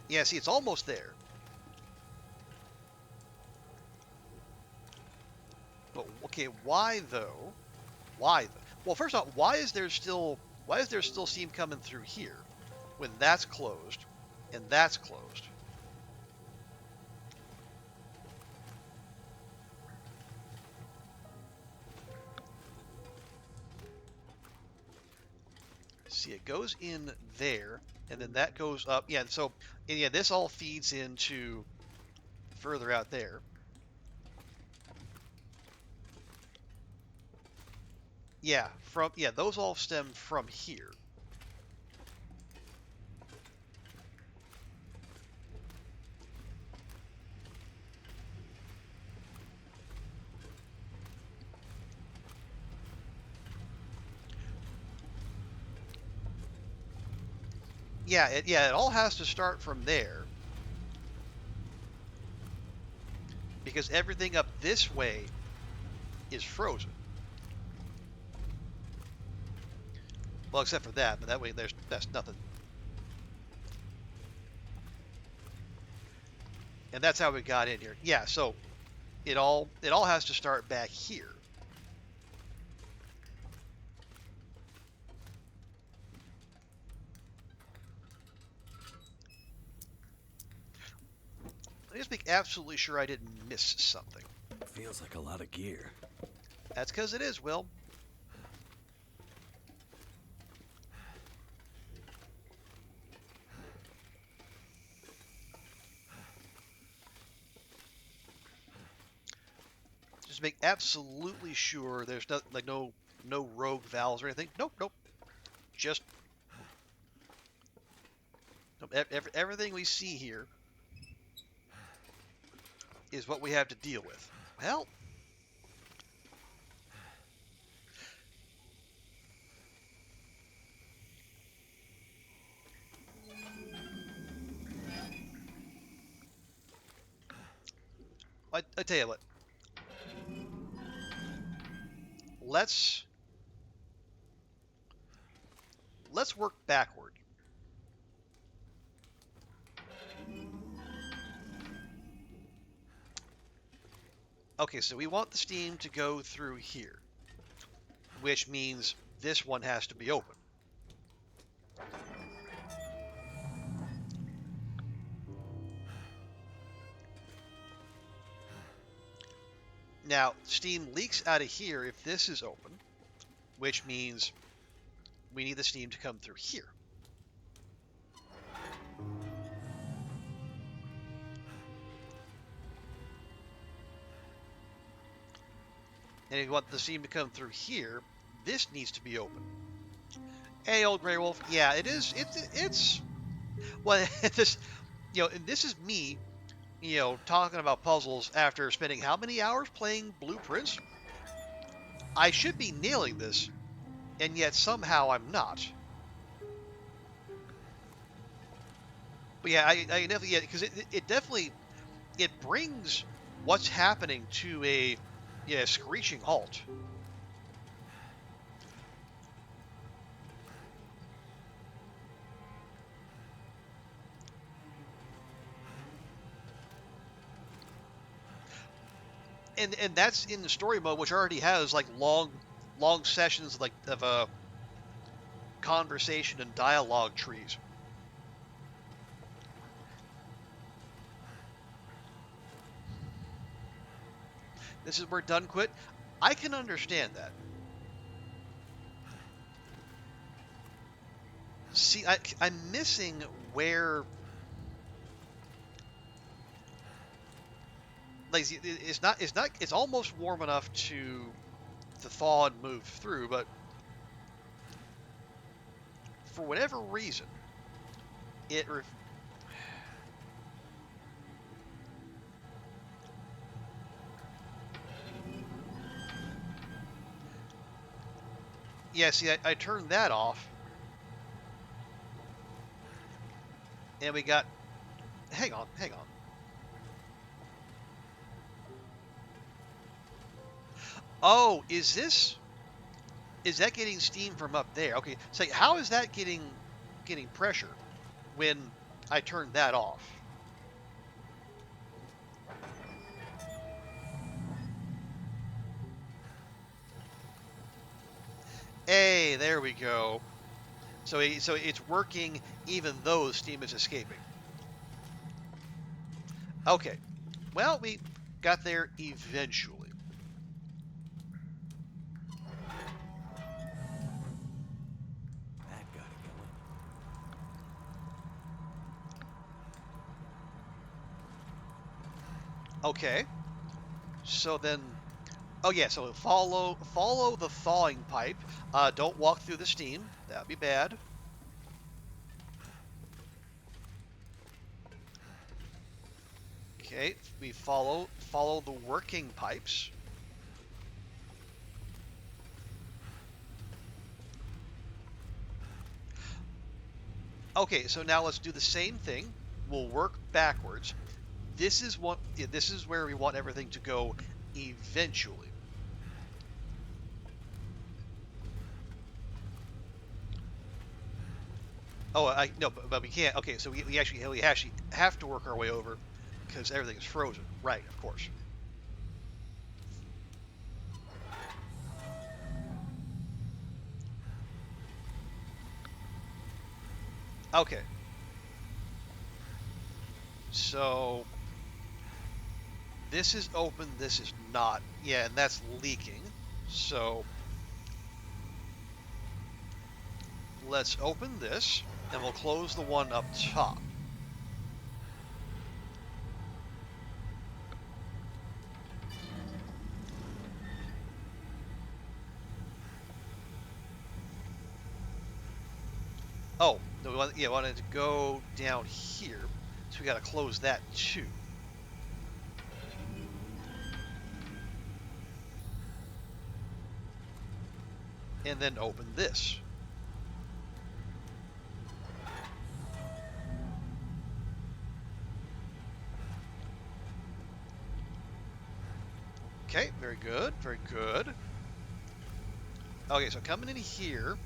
Yeah, see, it's almost there. But okay, why though? Well, first off, why is there still steam coming through here when that's closed and that's closed? See, it goes in there, and then that goes up. Yeah, so yeah, this all feeds into further out there. Yeah, those all stem from here. Yeah, it all has to start from there. Because everything up this way is frozen. Well, except for that, but that way that's nothing. And that's how we got in here. Yeah, so it all has to start back here. Let me just make absolutely sure I didn't miss something. Feels like a lot of gear. That's because it is, Will. Just make absolutely sure there's no rogue valves or anything. Nope. Just everything we see here is what we have to deal with. Well, I tell you what. Let's work backward. Okay, so we want the steam to go through here, which means this one has to be open. Now, steam leaks out of here if this is open, which means we need the steam to come through here. And if you want the steam to come through here, this needs to be open. Hey, old Grey Wolf. Yeah, it is. It's well, this, and this is me, talking about puzzles after spending how many hours playing Blueprints? I should be nailing this, and yet somehow I'm not. But yeah, I definitely, because it definitely, it brings what's happening to a screeching halt. And that's in the story mode, which already has like long sessions of conversation and dialogue trees. This is where done quit. I can understand that. See, I'm missing where. Like, it's almost warm enough to thaw and move through, but for whatever reason, yeah, see, I turned that off, and we got, hang on. Oh, is that getting steam from up there? Okay, so how is that getting pressure when I turned that off? Hey, there we go. So it's working even though steam is escaping. Okay, well, we got there eventually. That got it going. Okay, so then, oh yeah, so follow the thawing pipe. Don't walk through the steam. That'd be bad. Okay, we follow the working pipes. Okay, so now let's do the same thing. We'll work backwards. This is where we want everything to go eventually. Oh, no, but we can't. Okay, so we actually have to work our way over because everything is frozen. Right, of course. Okay. So this is open, this is not. Yeah, and that's leaking. So let's open this, and we'll close the one up top. Oh, no, we wanted to go down here, so we got to close that too. And then open this. Okay, very good, very good. Okay, so coming in here,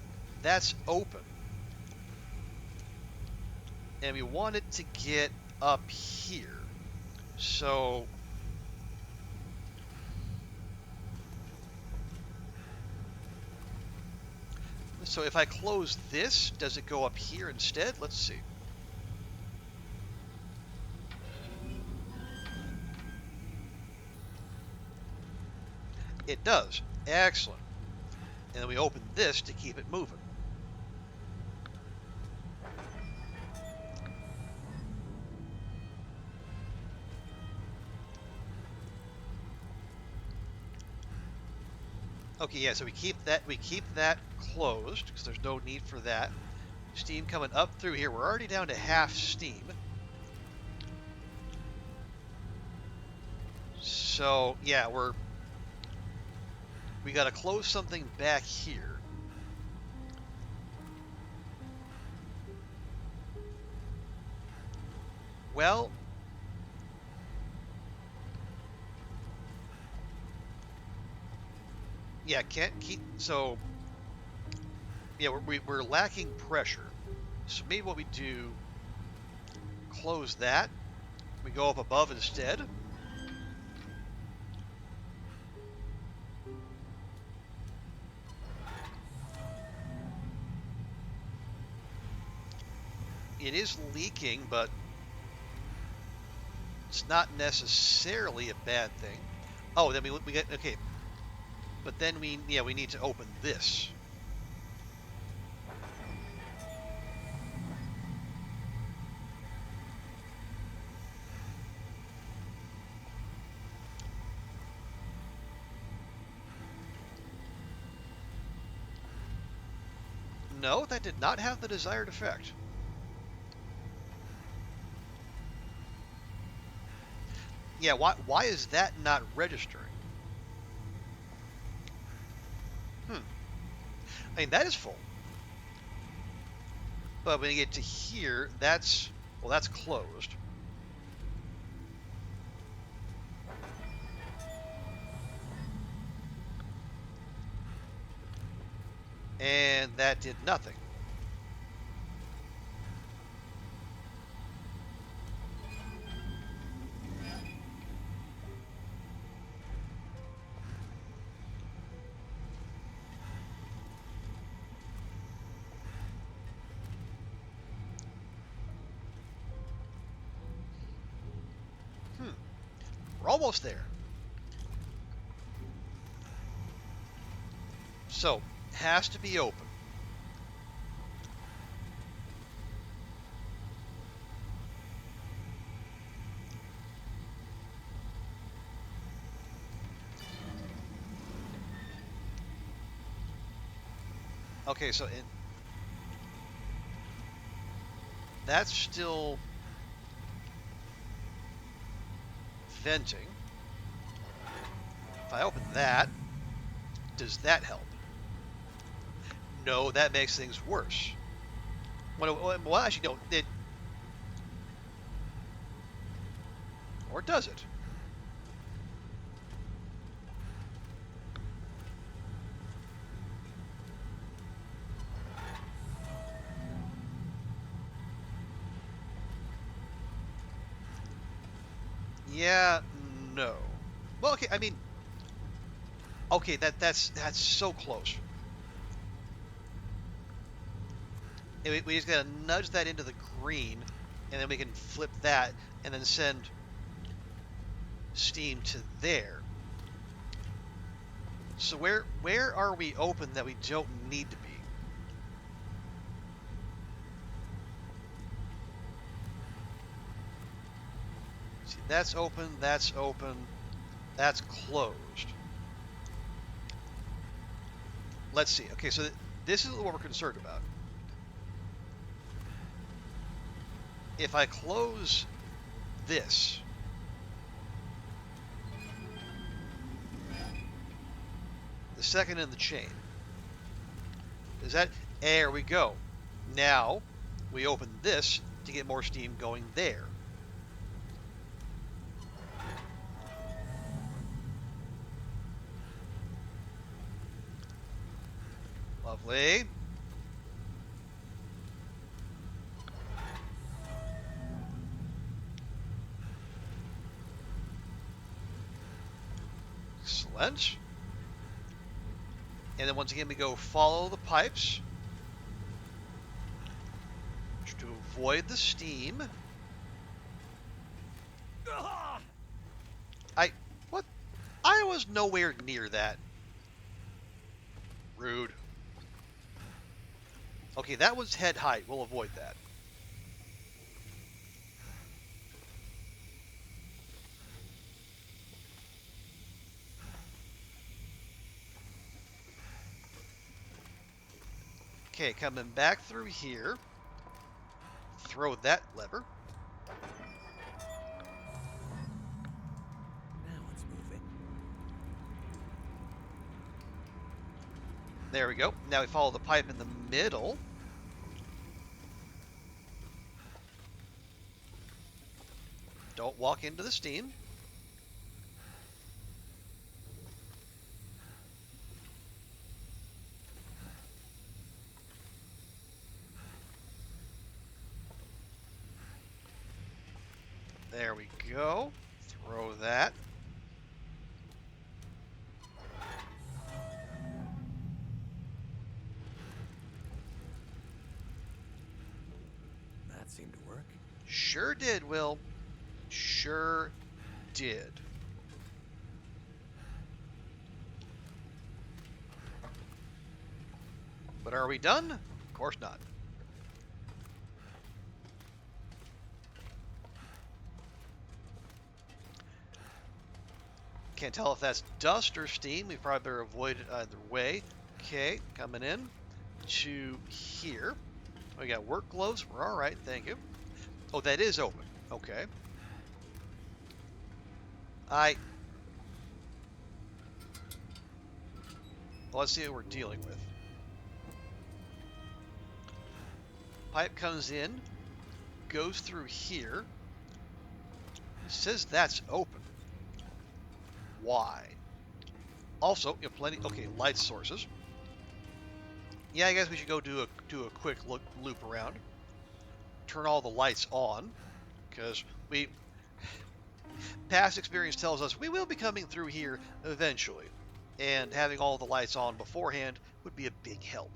that's open. And we want it to get up here. So if I close this, does it go up here instead? Let's see. It does. Excellent. And then we open this to keep it moving. Okay, yeah, so we keep that closed because there's no need for that. Steam coming up through here. We're already down to half steam. So, yeah, we got to close something back here. Well, yeah, can't keep, so, yeah, we're lacking pressure. So maybe what we do, close that. We go up above instead. It is leaking, but it's not necessarily a bad thing. Oh, then we get, okay. But then we need to open this. No, that did not have the desired effect. Yeah, why is that not registering? I mean, that is full. But when you get to here, that's closed. And that did nothing. We're almost there. So, has to be open. Okay, so that's still venting. If I open that, does that help? No, that makes things worse. Well, actually, no. Or does it? Yeah, no. Well, okay, I mean, okay, that's so close. And we just gotta nudge that into the green, and then we can flip that, and then send steam to there. So where are we open that we don't need to be? See, that's open, that's closed. Let's see. Okay, so this is what we're concerned about. If I close this, the second in the chain, is that, there we go. Now we open this to get more steam going there. Lovely. Excellent. And then once again we go follow the pipes to avoid the steam. What? I was nowhere near that. Rude. Okay, that was head height. We'll avoid that. Okay, coming back through here. Throw that lever. Now it's moving. There we go. Now we follow the pipe in the middle. Don't walk into the steam. There we go. Throw that. That seemed to work. Sure did, Will. Sure did. But are we done? Of course not. Can't tell if that's dust or steam. We probably better avoid it either way. Okay, coming in to here. We got work gloves. We're all right, thank you. Oh, that is open. Okay. Let's see what we're dealing with. Pipe comes in, goes through here. It says that's open. Why? Also, you have plenty. Okay, light sources. Yeah, I guess we should go do a quick loop around. Turn all the lights on, because past experience tells us we will be coming through here eventually, and having all the lights on beforehand would be a big help.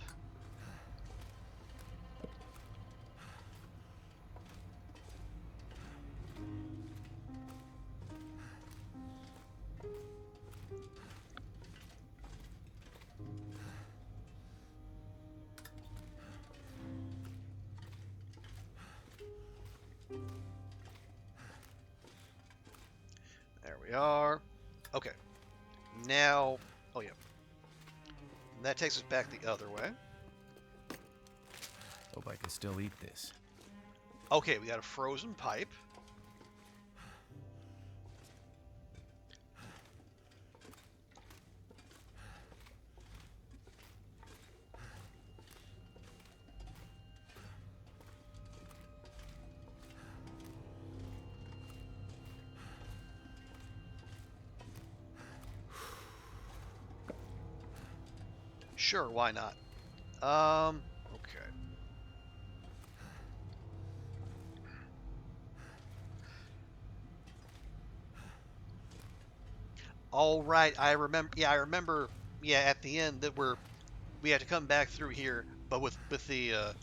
There we are. Okay. Now, oh yeah. That takes us back the other way. Hope I can still eat this. Okay, we got a frozen pipe. Sure, why not? Okay. All right, I remember. Yeah, I remember. Yeah, at the end that we had to come back through here, but with the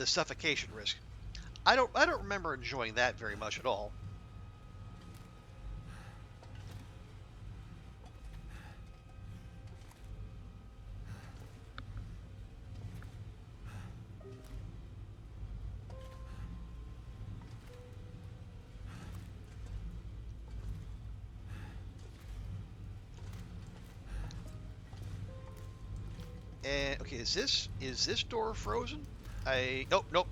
suffocation risk. I don't remember enjoying that very much at all. And okay, is this door frozen? Nope, nope.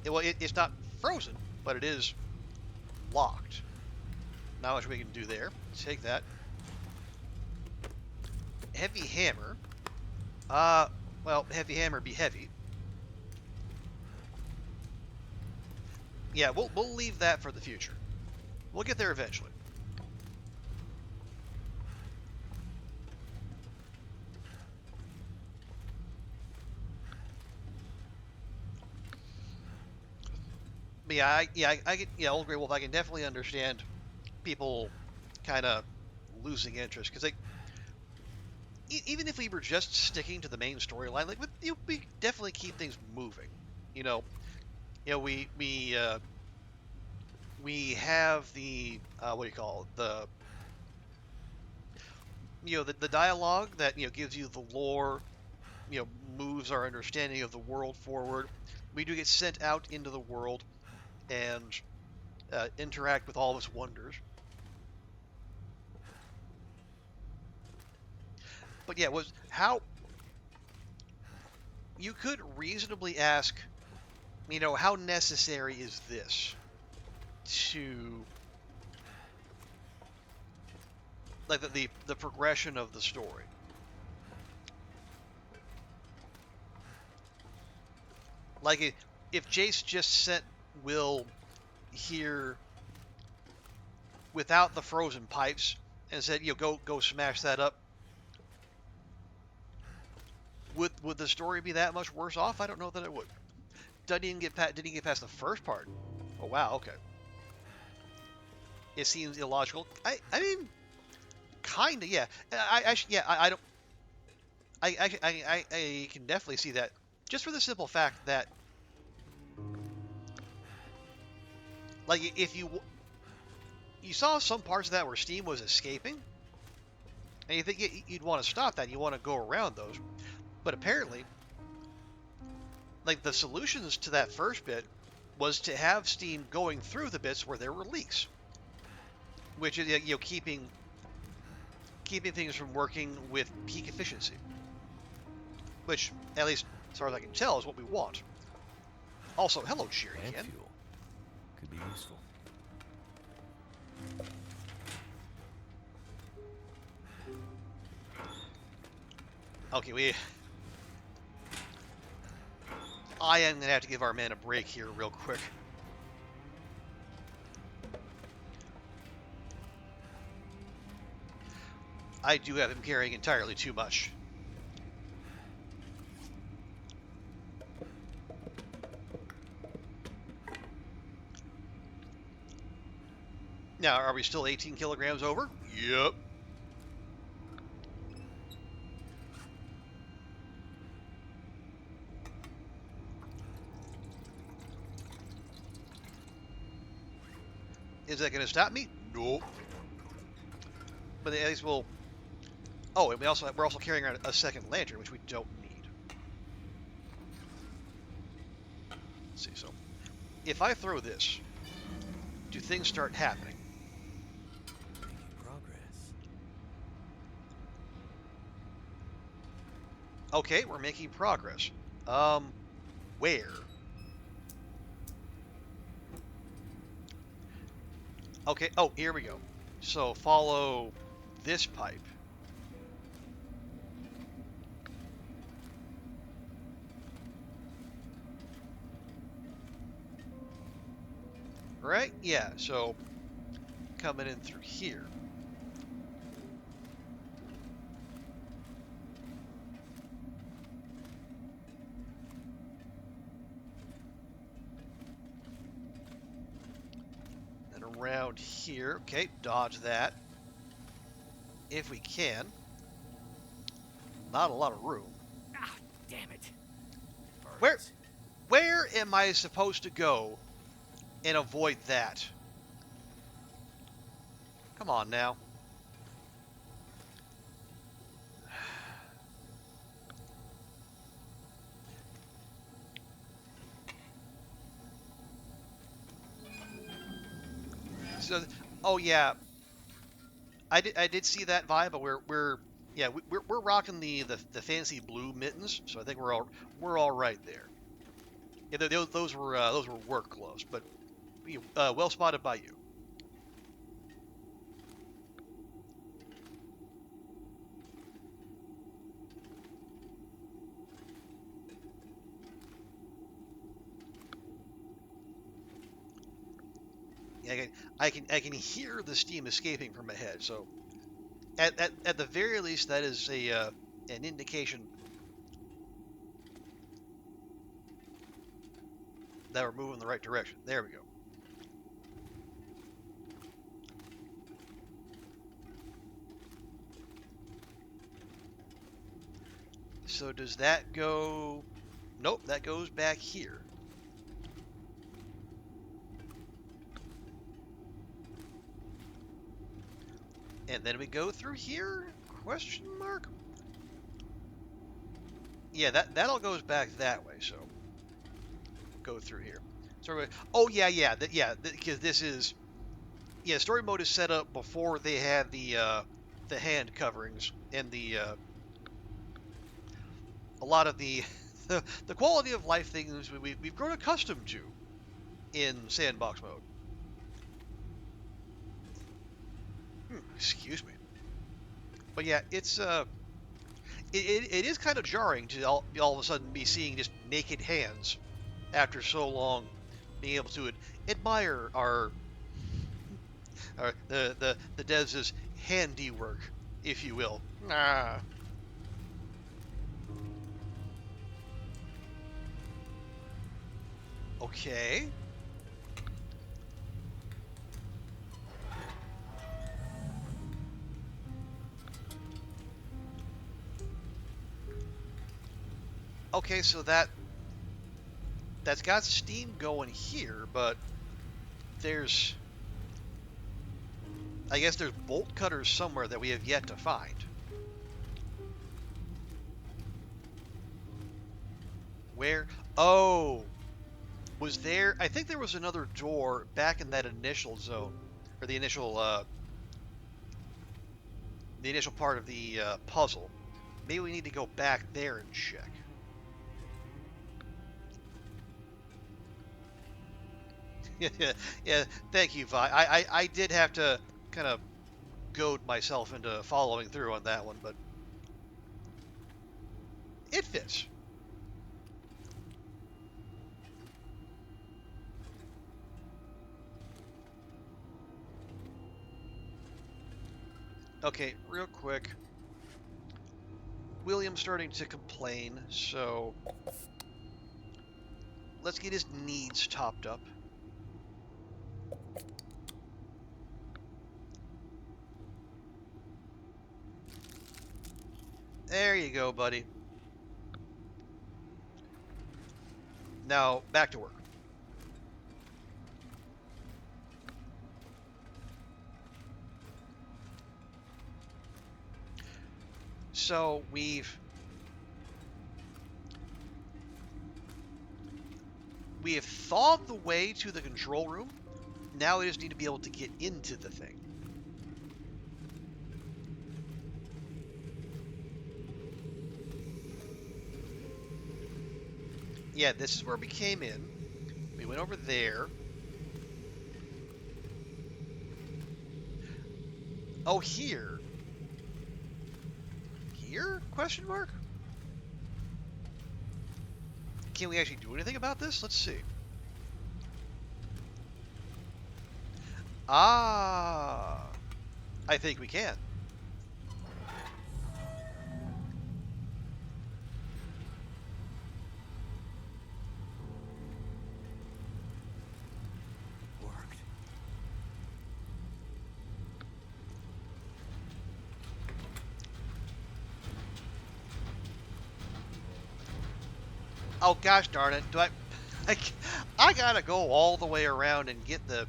It's not frozen, but it is locked. Not much we can do there. Take that. Heavy hammer. Well, heavy hammer be heavy. Yeah, we'll leave that for the future. We'll get there eventually. But I get, yeah, Old Grey Wolf. I can definitely understand people kind of losing interest because even if we were just sticking to the main storyline, like we definitely keep things moving. You know, we have the what do you call it? The dialogue that gives you the lore, moves our understanding of the world forward. We do get sent out into the world and interact with all of its wonders. But yeah, was how you could reasonably ask, how necessary is this to like the progression of the story? Like if Jace just sent Will here without the frozen pipes and said, go smash that up, would the story be that much worse off? I don't know that it would. Didn't even get past the first part. Oh wow, okay. It seems illogical. I mean, kinda, yeah. I don't. I can definitely see that, just for the simple fact that, like, if you saw some parts of that where steam was escaping, and you think you'd want to stop that, you want to go around those, but apparently, like, the solutions to that first bit was to have steam going through the bits where there were leaks, which is keeping things from working with peak efficiency, which, at least as far as I can tell, is what we want. Also, hello, Jerry Plant Ken. fuel could be useful. Okay, I am gonna have to give our man a break here real quick. I do have him carrying entirely too much. Now, are we still 18 kilograms over? Yep. Is that going to stop me? Nope. But at least we'll... Oh, and we're also carrying around a second lantern, which we don't need. Let's see, so... If I throw this, do things start happening? Making progress. Okay, we're making progress. Where? Okay, oh, here we go. So follow this pipe. Right? Yeah, so coming in through here. And around here. Okay, dodge that. if we can. Not a lot of room. Ah, damn it. Where- Birds. Where am I supposed to go and avoid that? Come on now. So, oh yeah, I did see that vibe, but we're rocking the fancy blue mittens, so I think we're all right there. Yeah, those were work clothes, but well spotted by you. Yeah, I can hear the steam escaping from my head. So at the very least, that is an indication that we're moving in the right direction. There we go. So does that go? Nope, that goes back here. And then we go through here? Question mark? Yeah, that all goes back that way, so go through here. So oh yeah, because this is story mode is set up before they had the hand coverings and the a lot of the the quality of life things we've grown accustomed to in sandbox mode. Excuse me. But yeah, it is kind of jarring to all of a sudden be seeing just naked hands after so long being able to admire the devs' handiwork, if you will. Ah. Okay. Okay, so that's got steam going here, but I guess there's bolt cutters somewhere that we have yet to find. Where? Oh, was there? I think there was another door back in that initial zone, or the initial part of the puzzle. Maybe we need to go back there and check. Yeah, thank you, Vi. I did have to kind of goad myself into following through on that one, but it fits. Okay, real quick. William's starting to complain, so let's get his needs topped up. There you go, buddy. Now, back to work. So, we have thawed the way to the control room. Now we just need to be able to get into the thing. Yeah, this is where we came in. We went over there. Oh, here. Here? Question mark? Can we actually do anything about this? Let's see. Ah, I think we can. Worked. Oh gosh darn it! I, I gotta go all the way around and get the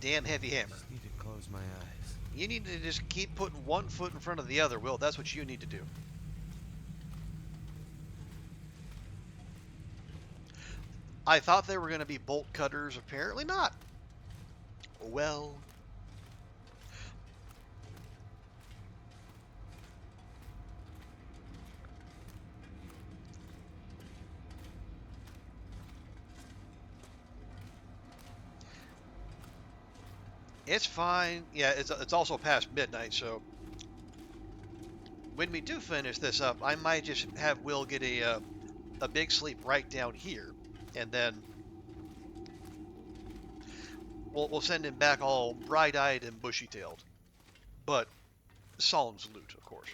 damn heavy hammer. Just need to close my eyes. You need to just keep putting one foot in front of the other, Will. That's what you need to do. I thought they were going to be bolt cutters. Apparently not. Well. It's fine. Yeah, it's also past midnight, so when we do finish this up, I might just have Will get a big sleep right down here, and then we'll send him back all bright-eyed and bushy-tailed, but sans loot, of course.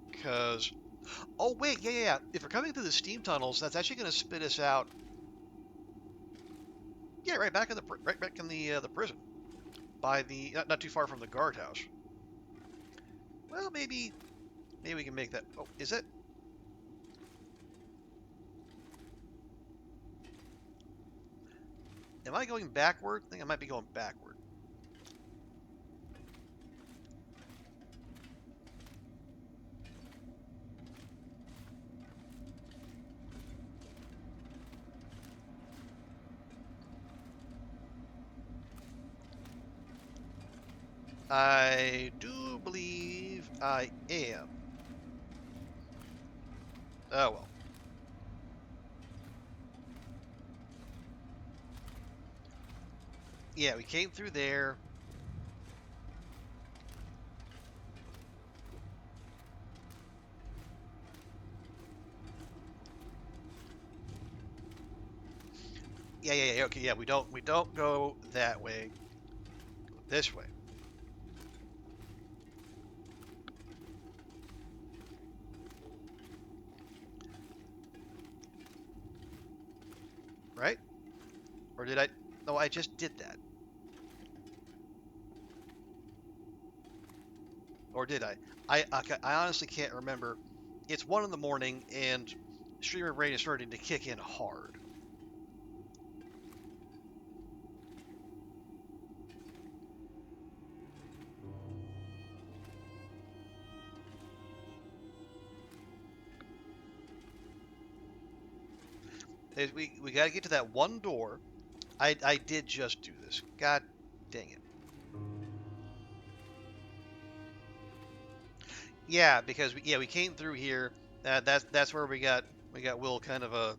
Because, oh wait, yeah. If we're coming through the steam tunnels, that's actually going to spit us out. Yeah, right back in the prison, by the not too far from the guardhouse. Well, maybe we can make that. Oh, is it? Am I going backward? I think I might be going backward. I do believe I am. Oh well. Yeah, we came through there. Yeah. Okay, yeah. We don't go that way. Go this way. Right? Or did I? No, I just did that. Or did I? I honestly can't remember. It's 1 in the morning, and streamer brain is starting to kick in hard. We got to get to that one door. I did just do this. God dang it. Yeah, because we came through here. That's where we got Will kind of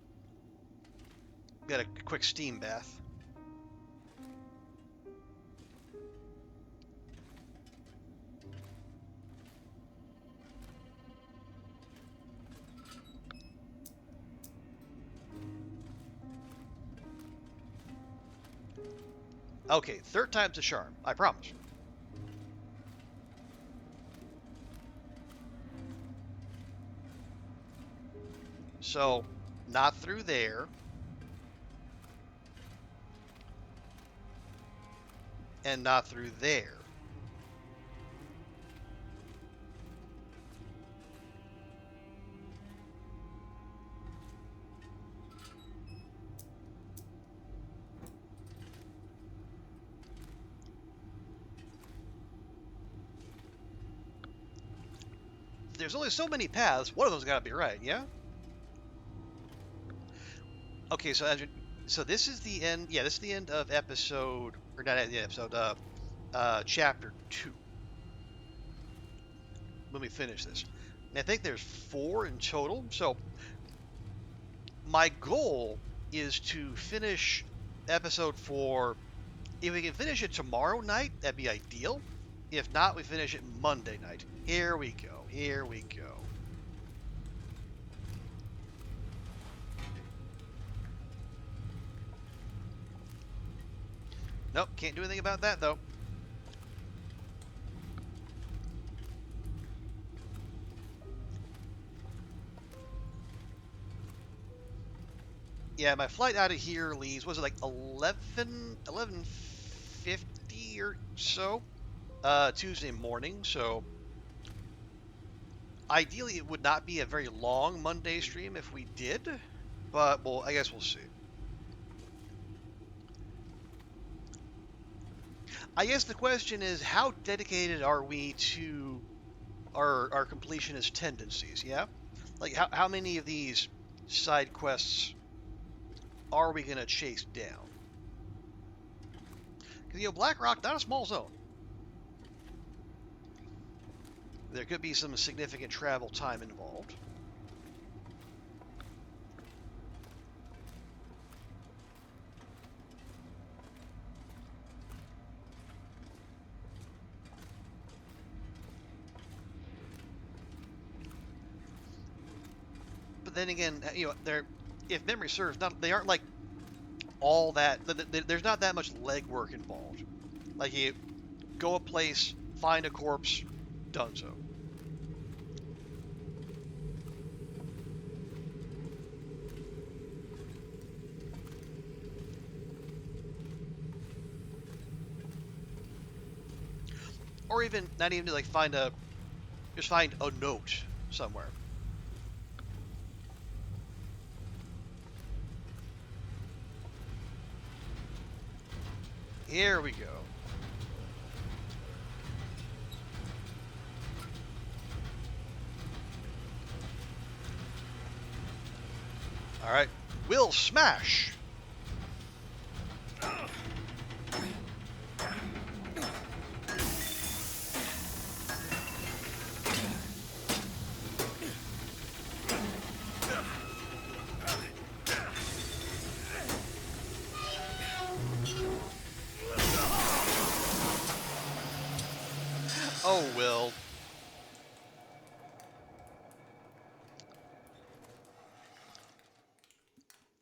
got a quick steam bath. Okay, third time's a charm. I promise. So, not through there. And not through there. There's only so many paths. One of them's got to be right, yeah? Okay, so this is the end. Yeah, this is the end of episode, or not the episode, chapter 2. When we finish this, and I think there's 4 in total. So my goal is to finish episode 4. If we can finish it tomorrow night, that'd be ideal. If not, we finish it Monday night. Here we go. Here we go. Nope, can't do anything about that though. Yeah, my flight out of here leaves, was it like 11:50 or so? Tuesday morning, so ideally it would not be a very long Monday stream if we did, but well, I guess we'll see. I guess the question is, how dedicated are we to our completionist tendencies, yeah? Like, how many of these side quests are we going to chase down? Because, BlackRock, not a small zone. There could be some significant travel time involved. But then again, they're, if memory serves, they aren't like all that. There's not that much legwork involved. Like, you go a place, find a corpse, done so. Or even not even to like just find a note somewhere. Here we go. All right, we'll smash. Oh, Will.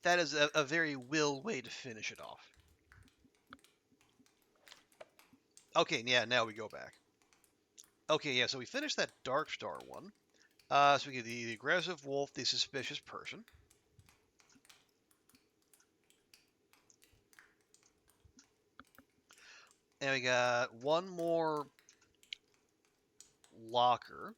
That is a very Will way to finish it off. Okay, yeah, now we go back. Okay, yeah, so we finished that Dark Star one. So we get the aggressive wolf, the suspicious person. And we got one more locker.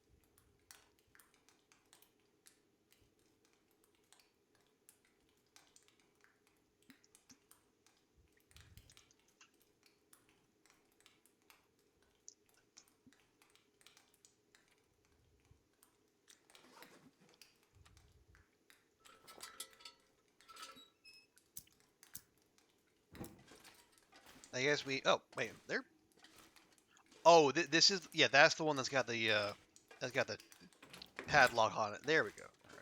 I guess we. Oh, wait, there. Oh, this is, yeah, that's the one that's got the padlock on it. There we go. All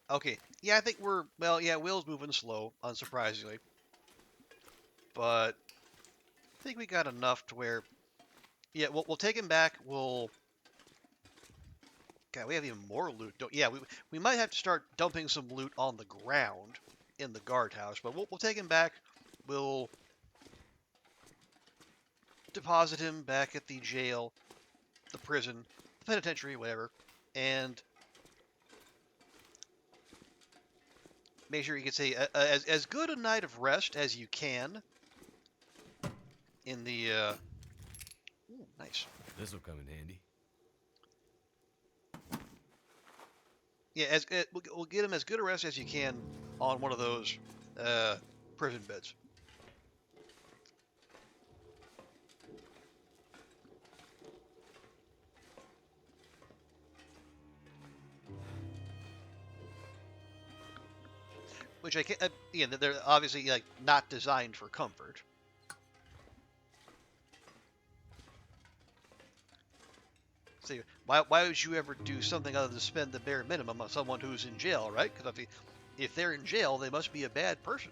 right. Okay, yeah, I think we're, well, yeah, Will's moving slow, unsurprisingly, but I think we got enough to where, yeah, we'll take him back. God, we have even more loot. Yeah, we might have to start dumping some loot on the ground in the guardhouse, but we'll take him back. We'll deposit him back at the jail, the prison, the penitentiary, whatever, and make sure he gets as good a night of rest as you can in the. Ooh, nice. This will come in handy. Yeah, we'll get him as good a rest as you can on one of those prison beds. Which I can't. Yeah, they're obviously like not designed for comfort. So why would you ever do something other than spend the bare minimum on someone who's in jail, right? Because if they're in jail, they must be a bad person.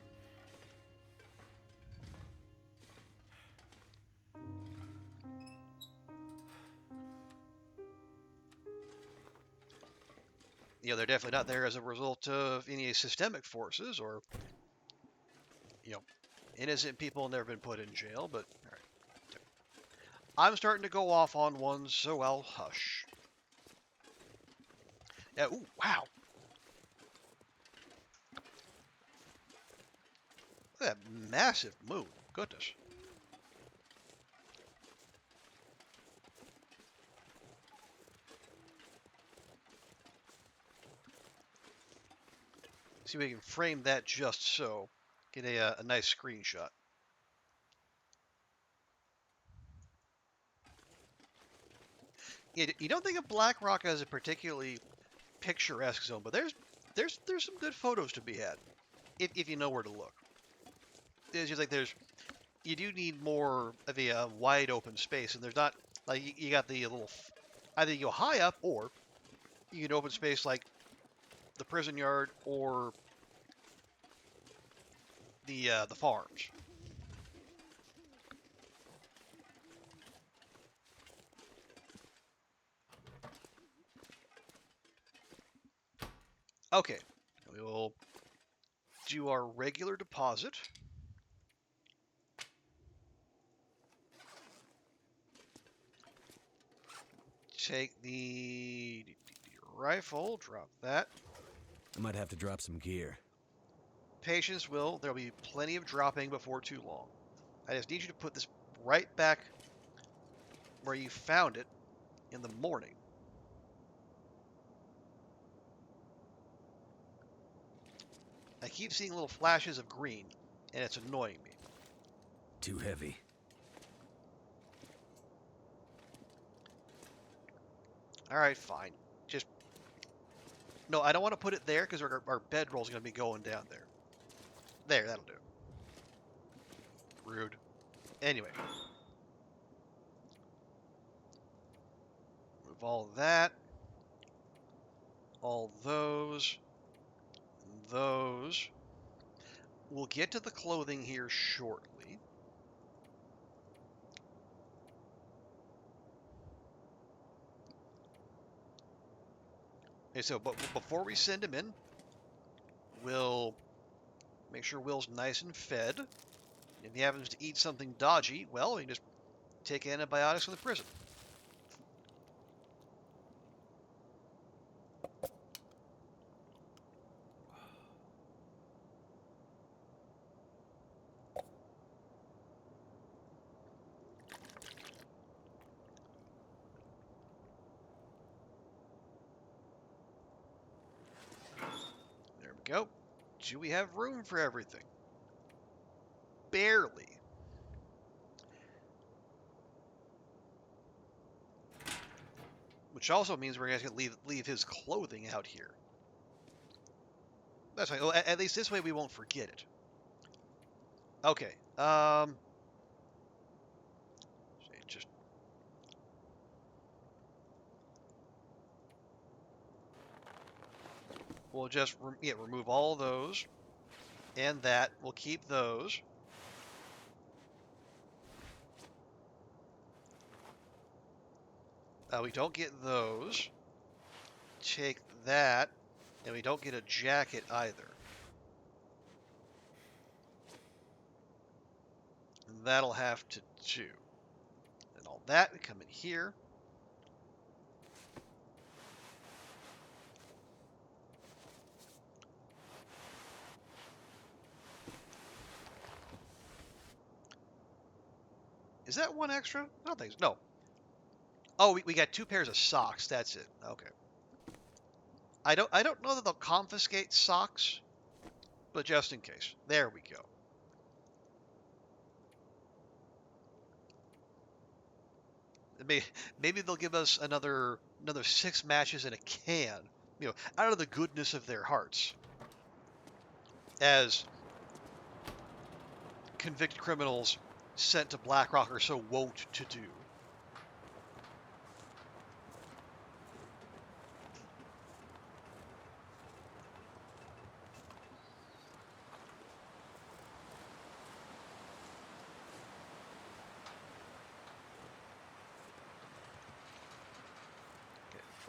They're definitely not there as a result of any systemic forces or innocent people never been put in jail, but all right. I'm starting to go off on one, so I'll hush. Yeah, ooh, wow. Look at that massive moon. Goodness. See if we can frame that just so. Get a nice screenshot. You don't think of Black Rock as a particularly picturesque zone, but there's some good photos to be had if you know where to look. It's just like you do need more of a wide open space, and there's not like you got the little either you go high up or you get open space like the prison yard or the farms. Okay, we will do our regular deposit. Take the rifle, drop that. I might have to drop some gear. Patience, Will. There'll be plenty of dropping before too long. I just need you to put this right back where you found it in the morning. I keep seeing little flashes of green, and it's annoying me. Too heavy. Alright, fine. Just... No, I don't want to put it there, because our bedroll's going to be going down there. There, that'll do. Rude. Anyway. Move all that. All those. Those. We'll get to the clothing here shortly. Okay, so but before we send him in, we'll make sure Will's nice and fed. If he happens to eat something dodgy, well, we can just take antibiotics from the prison. There we go. Do we have room for everything? Barely. Which also means we're going to leave his clothing out here. That's fine. Well, at least this way we won't forget it. Okay. Just we'll just remove all those and that. We'll keep those. We don't get those. Take that, and we don't get a jacket either. And that'll have to do. And all that, we come in here. Is that one extra? I don't think so. No. Oh, we got 2 pairs of socks. That's it. Okay. I don't know that they'll confiscate socks, but just in case. There we go. Maybe they'll give us another 6 matches in a can, out of the goodness of their hearts, as convicted criminals sent to Black Rock are so wont to do.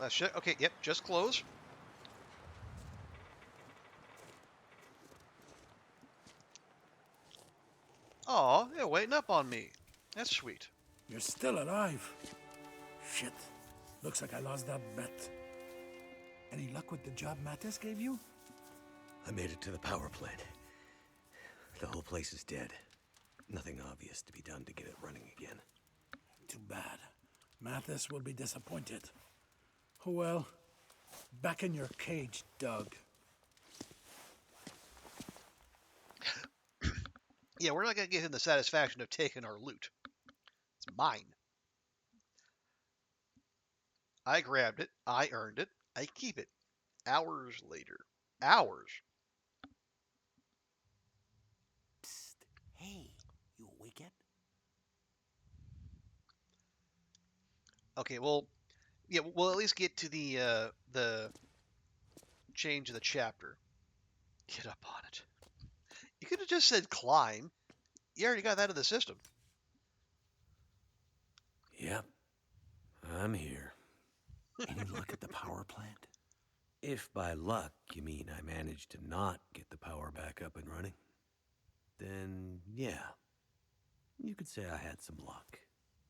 Last check. Okay, yep, just close. Aw, they're waiting up on me. That's sweet. You're still alive. Shit. Looks like I lost that bet. Any luck with the job Mattis gave you? I made it to the power plant. The whole place is dead. Nothing obvious to be done to get it running again. Too bad. Mathis will be disappointed. Oh well. Back in your cage, Doug. Yeah, we're not going to give him the satisfaction of taking our loot. It's mine. I grabbed it. I earned it. I keep it. Hours later. Hours. Psst. Hey, you awake yet? Okay, well, yeah, we'll at least get to the change of the chapter. Get up on it. You could have just said climb. You already got that in the system. Yep. I'm here. Any luck at the power plant? If by luck you mean I managed to not get the power back up and running, then yeah, you could say I had some luck.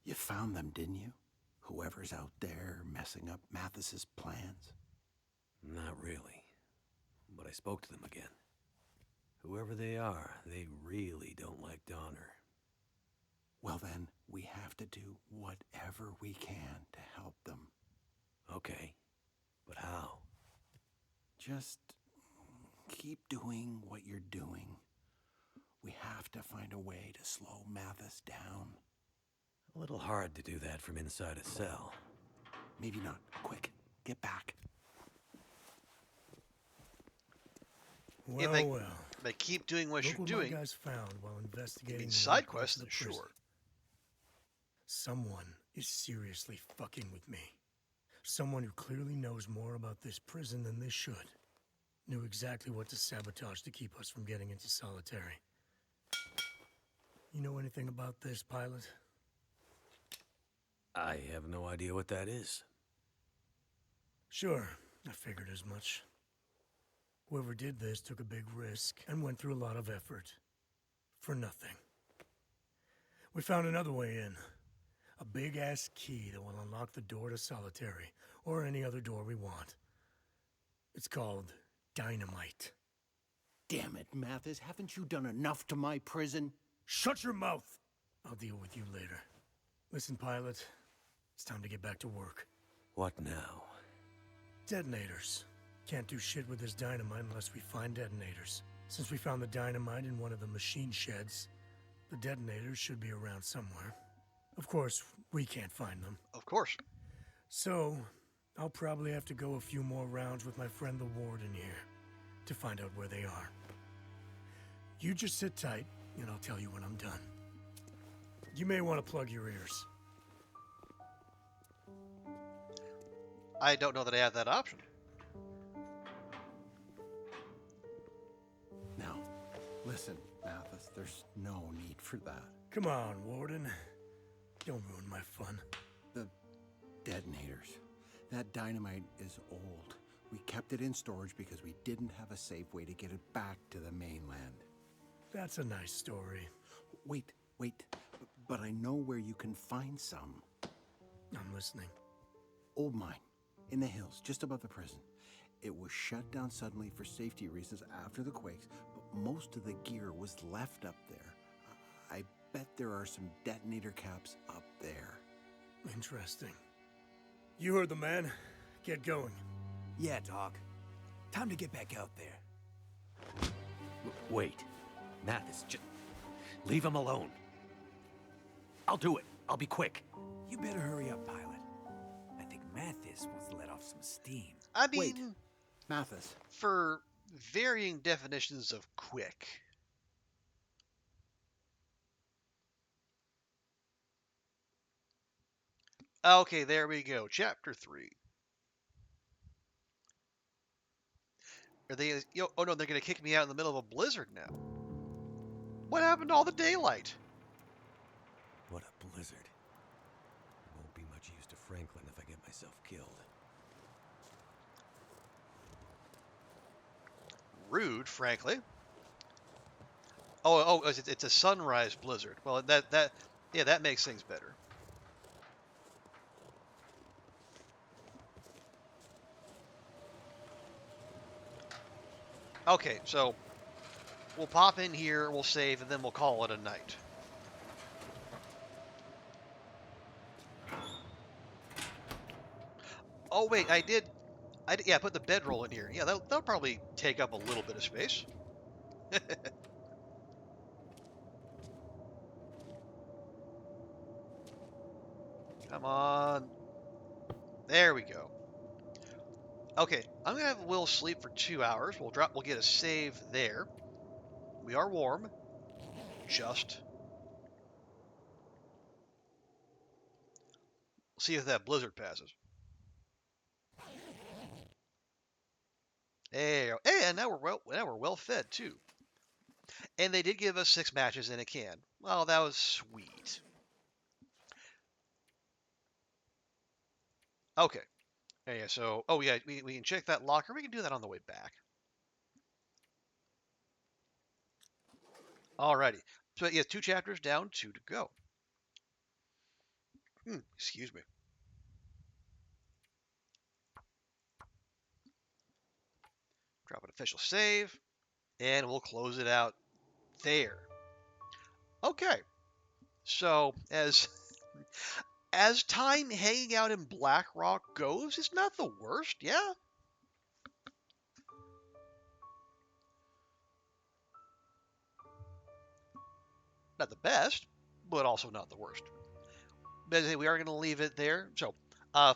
You found them, didn't you? Whoever's out there messing up Mathis's plans? Not really, but I spoke to them again. Whoever they are, they really don't like Donner. Well then, we have to do whatever we can to help them. Okay, but how? Just keep doing what you're doing. We have to find a way to slow Mathis down. A little hard to do that from inside a cell. Maybe not. Quick, get back. If Well. they keep doing what Look you're what doing. my guys found while I investigating. mean, the side inner parts quests, of the prison. sure. Someone is seriously fucking with me. Someone who clearly knows more about this prison than they should. Knew exactly what to sabotage to keep us from getting into solitary. You know anything about this, pilot? I have no idea what that is. Sure, I figured as much. Whoever did this took a big risk and went through a lot of effort. For nothing. We found another way in. A big-ass key that will unlock the door to solitary, or any other door we want. It's called dynamite. Damn it, Mathis, haven't you done enough to my prison? Shut your mouth! I'll deal with you later. Listen, pilot, it's time to get back to work. What now? Detonators. Can't do shit with this dynamite unless we find detonators. Since we found the dynamite in one of the machine sheds, the detonators should be around somewhere. Of course, we can't find them. Of course. So, I'll probably have to go a few more rounds with my friend the warden here to find out where they are. You just sit tight, and I'll tell you when I'm done. You may want to plug your ears. I don't know that I have that option. Now, listen, Mathis, there's no need for that. Come on, warden. Don't ruin my fun. The detonators. That dynamite is old. We kept it in storage because we didn't have a safe way to get it back to the mainland. That's a nice story. Wait. But I know where you can find some. I'm listening. Old mine, in the hills, just above the prison. It was shut down suddenly for safety reasons after the quakes, but most of the gear was left up there. I bet there are some detonator caps up there. Interesting. You heard the man. Get going. Yeah, Doc. Time to get back out there. Wait. Mathis, just leave him alone. I'll do it. I'll be quick. You better hurry up, pilot. I think Mathis wants to let off some steam. I mean, Wait. Mathis. for varying definitions of quick. Okay, there we go. Chapter 3. Are they? Oh no, they're gonna kick me out in the middle of a blizzard now. What happened to all the daylight? What a blizzard. Won't be much use to Franklin if I get myself killed. Rude, frankly. It's a sunrise blizzard. Well, yeah, that makes things better. Okay, so we'll pop in here, we'll save, and then we'll call it a night. Oh wait, yeah, put the bedroll in here. Yeah, that'll probably take up a little bit of space. Come on. There we go. Okay, I'm gonna have Will sleep for 2 hours. We'll get a save there. We are warm. Just. See if that blizzard passes. Hey, and now we're well fed too. And they did give us 6 matches in a can. Well, that was sweet. Okay. Yeah, so, oh yeah, we can check that locker. We can do that on the way back. Alrighty. So yeah, 2 chapters down, 2 to go. Excuse me. Drop an official save, and we'll close it out there. Okay. So as time hanging out in Black Rock goes, it's not the worst, yeah. Not the best, but also not the worst. But we are going to leave it there. So,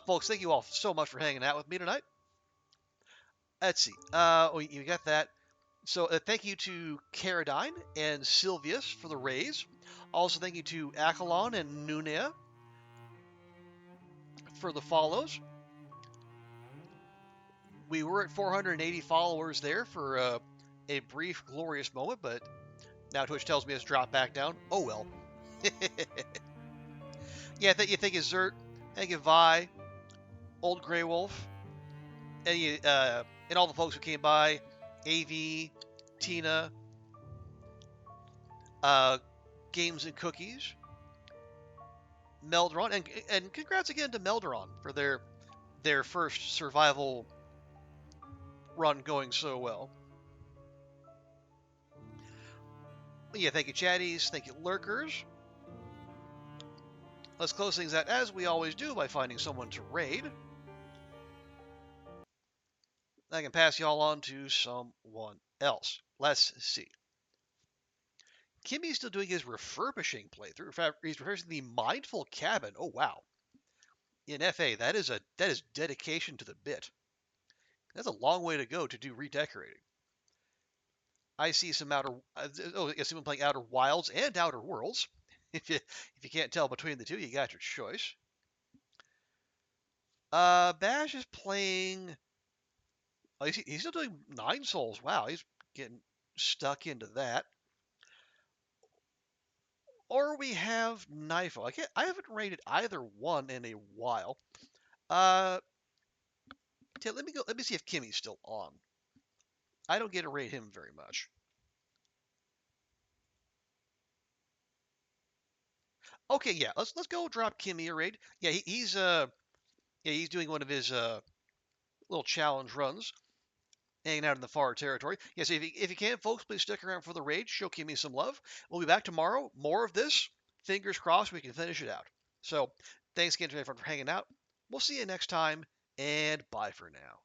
folks, thank you all so much for hanging out with me tonight. Let's see. You got that. So, thank you to Caradine and Silvius for the raise. Also, thank you to Akalon and Nunea for the follows. We were at 480 followers there for a brief, glorious moment, but now Twitch tells me it's dropped back down. Oh well. Yeah, thank you, Zert. Thank you, Vi, Old Grey Wolf, and all the folks who came by, AV, Tina, Games and Cookies, Meldron, and congrats again to Meldron for their first survival run going so well. Yeah, thank you, chatties. Thank you, lurkers. Let's close things out as we always do by finding someone to raid. I can pass y'all on to someone else. Let's see. Kimmy's still doing his refurbishing playthrough. In fact, he's refurbishing the Mindful Cabin. Oh wow! In FA, that is dedication to the bit. That's a long way to go to do redecorating. I see some someone playing Outer Wilds and Outer Worlds. If you can't tell between the two, you got your choice. Bash is playing. Oh, he's still doing Nine Souls. Wow, he's getting stuck into that. Or we have Knifo. I haven't rated either one in a while. Let me see if Kimmy's still on. I don't get to rate him very much. Okay, yeah, let's go drop Kimmy a raid. Yeah, he's doing one of his little challenge runs, hanging out in the far territory. Yes, yeah, so if you can, folks, please stick around for the raid. Show Kimmy some love. We'll be back tomorrow. More of this. Fingers crossed we can finish it out. So, thanks again to everyone for hanging out. We'll see you next time, and bye for now.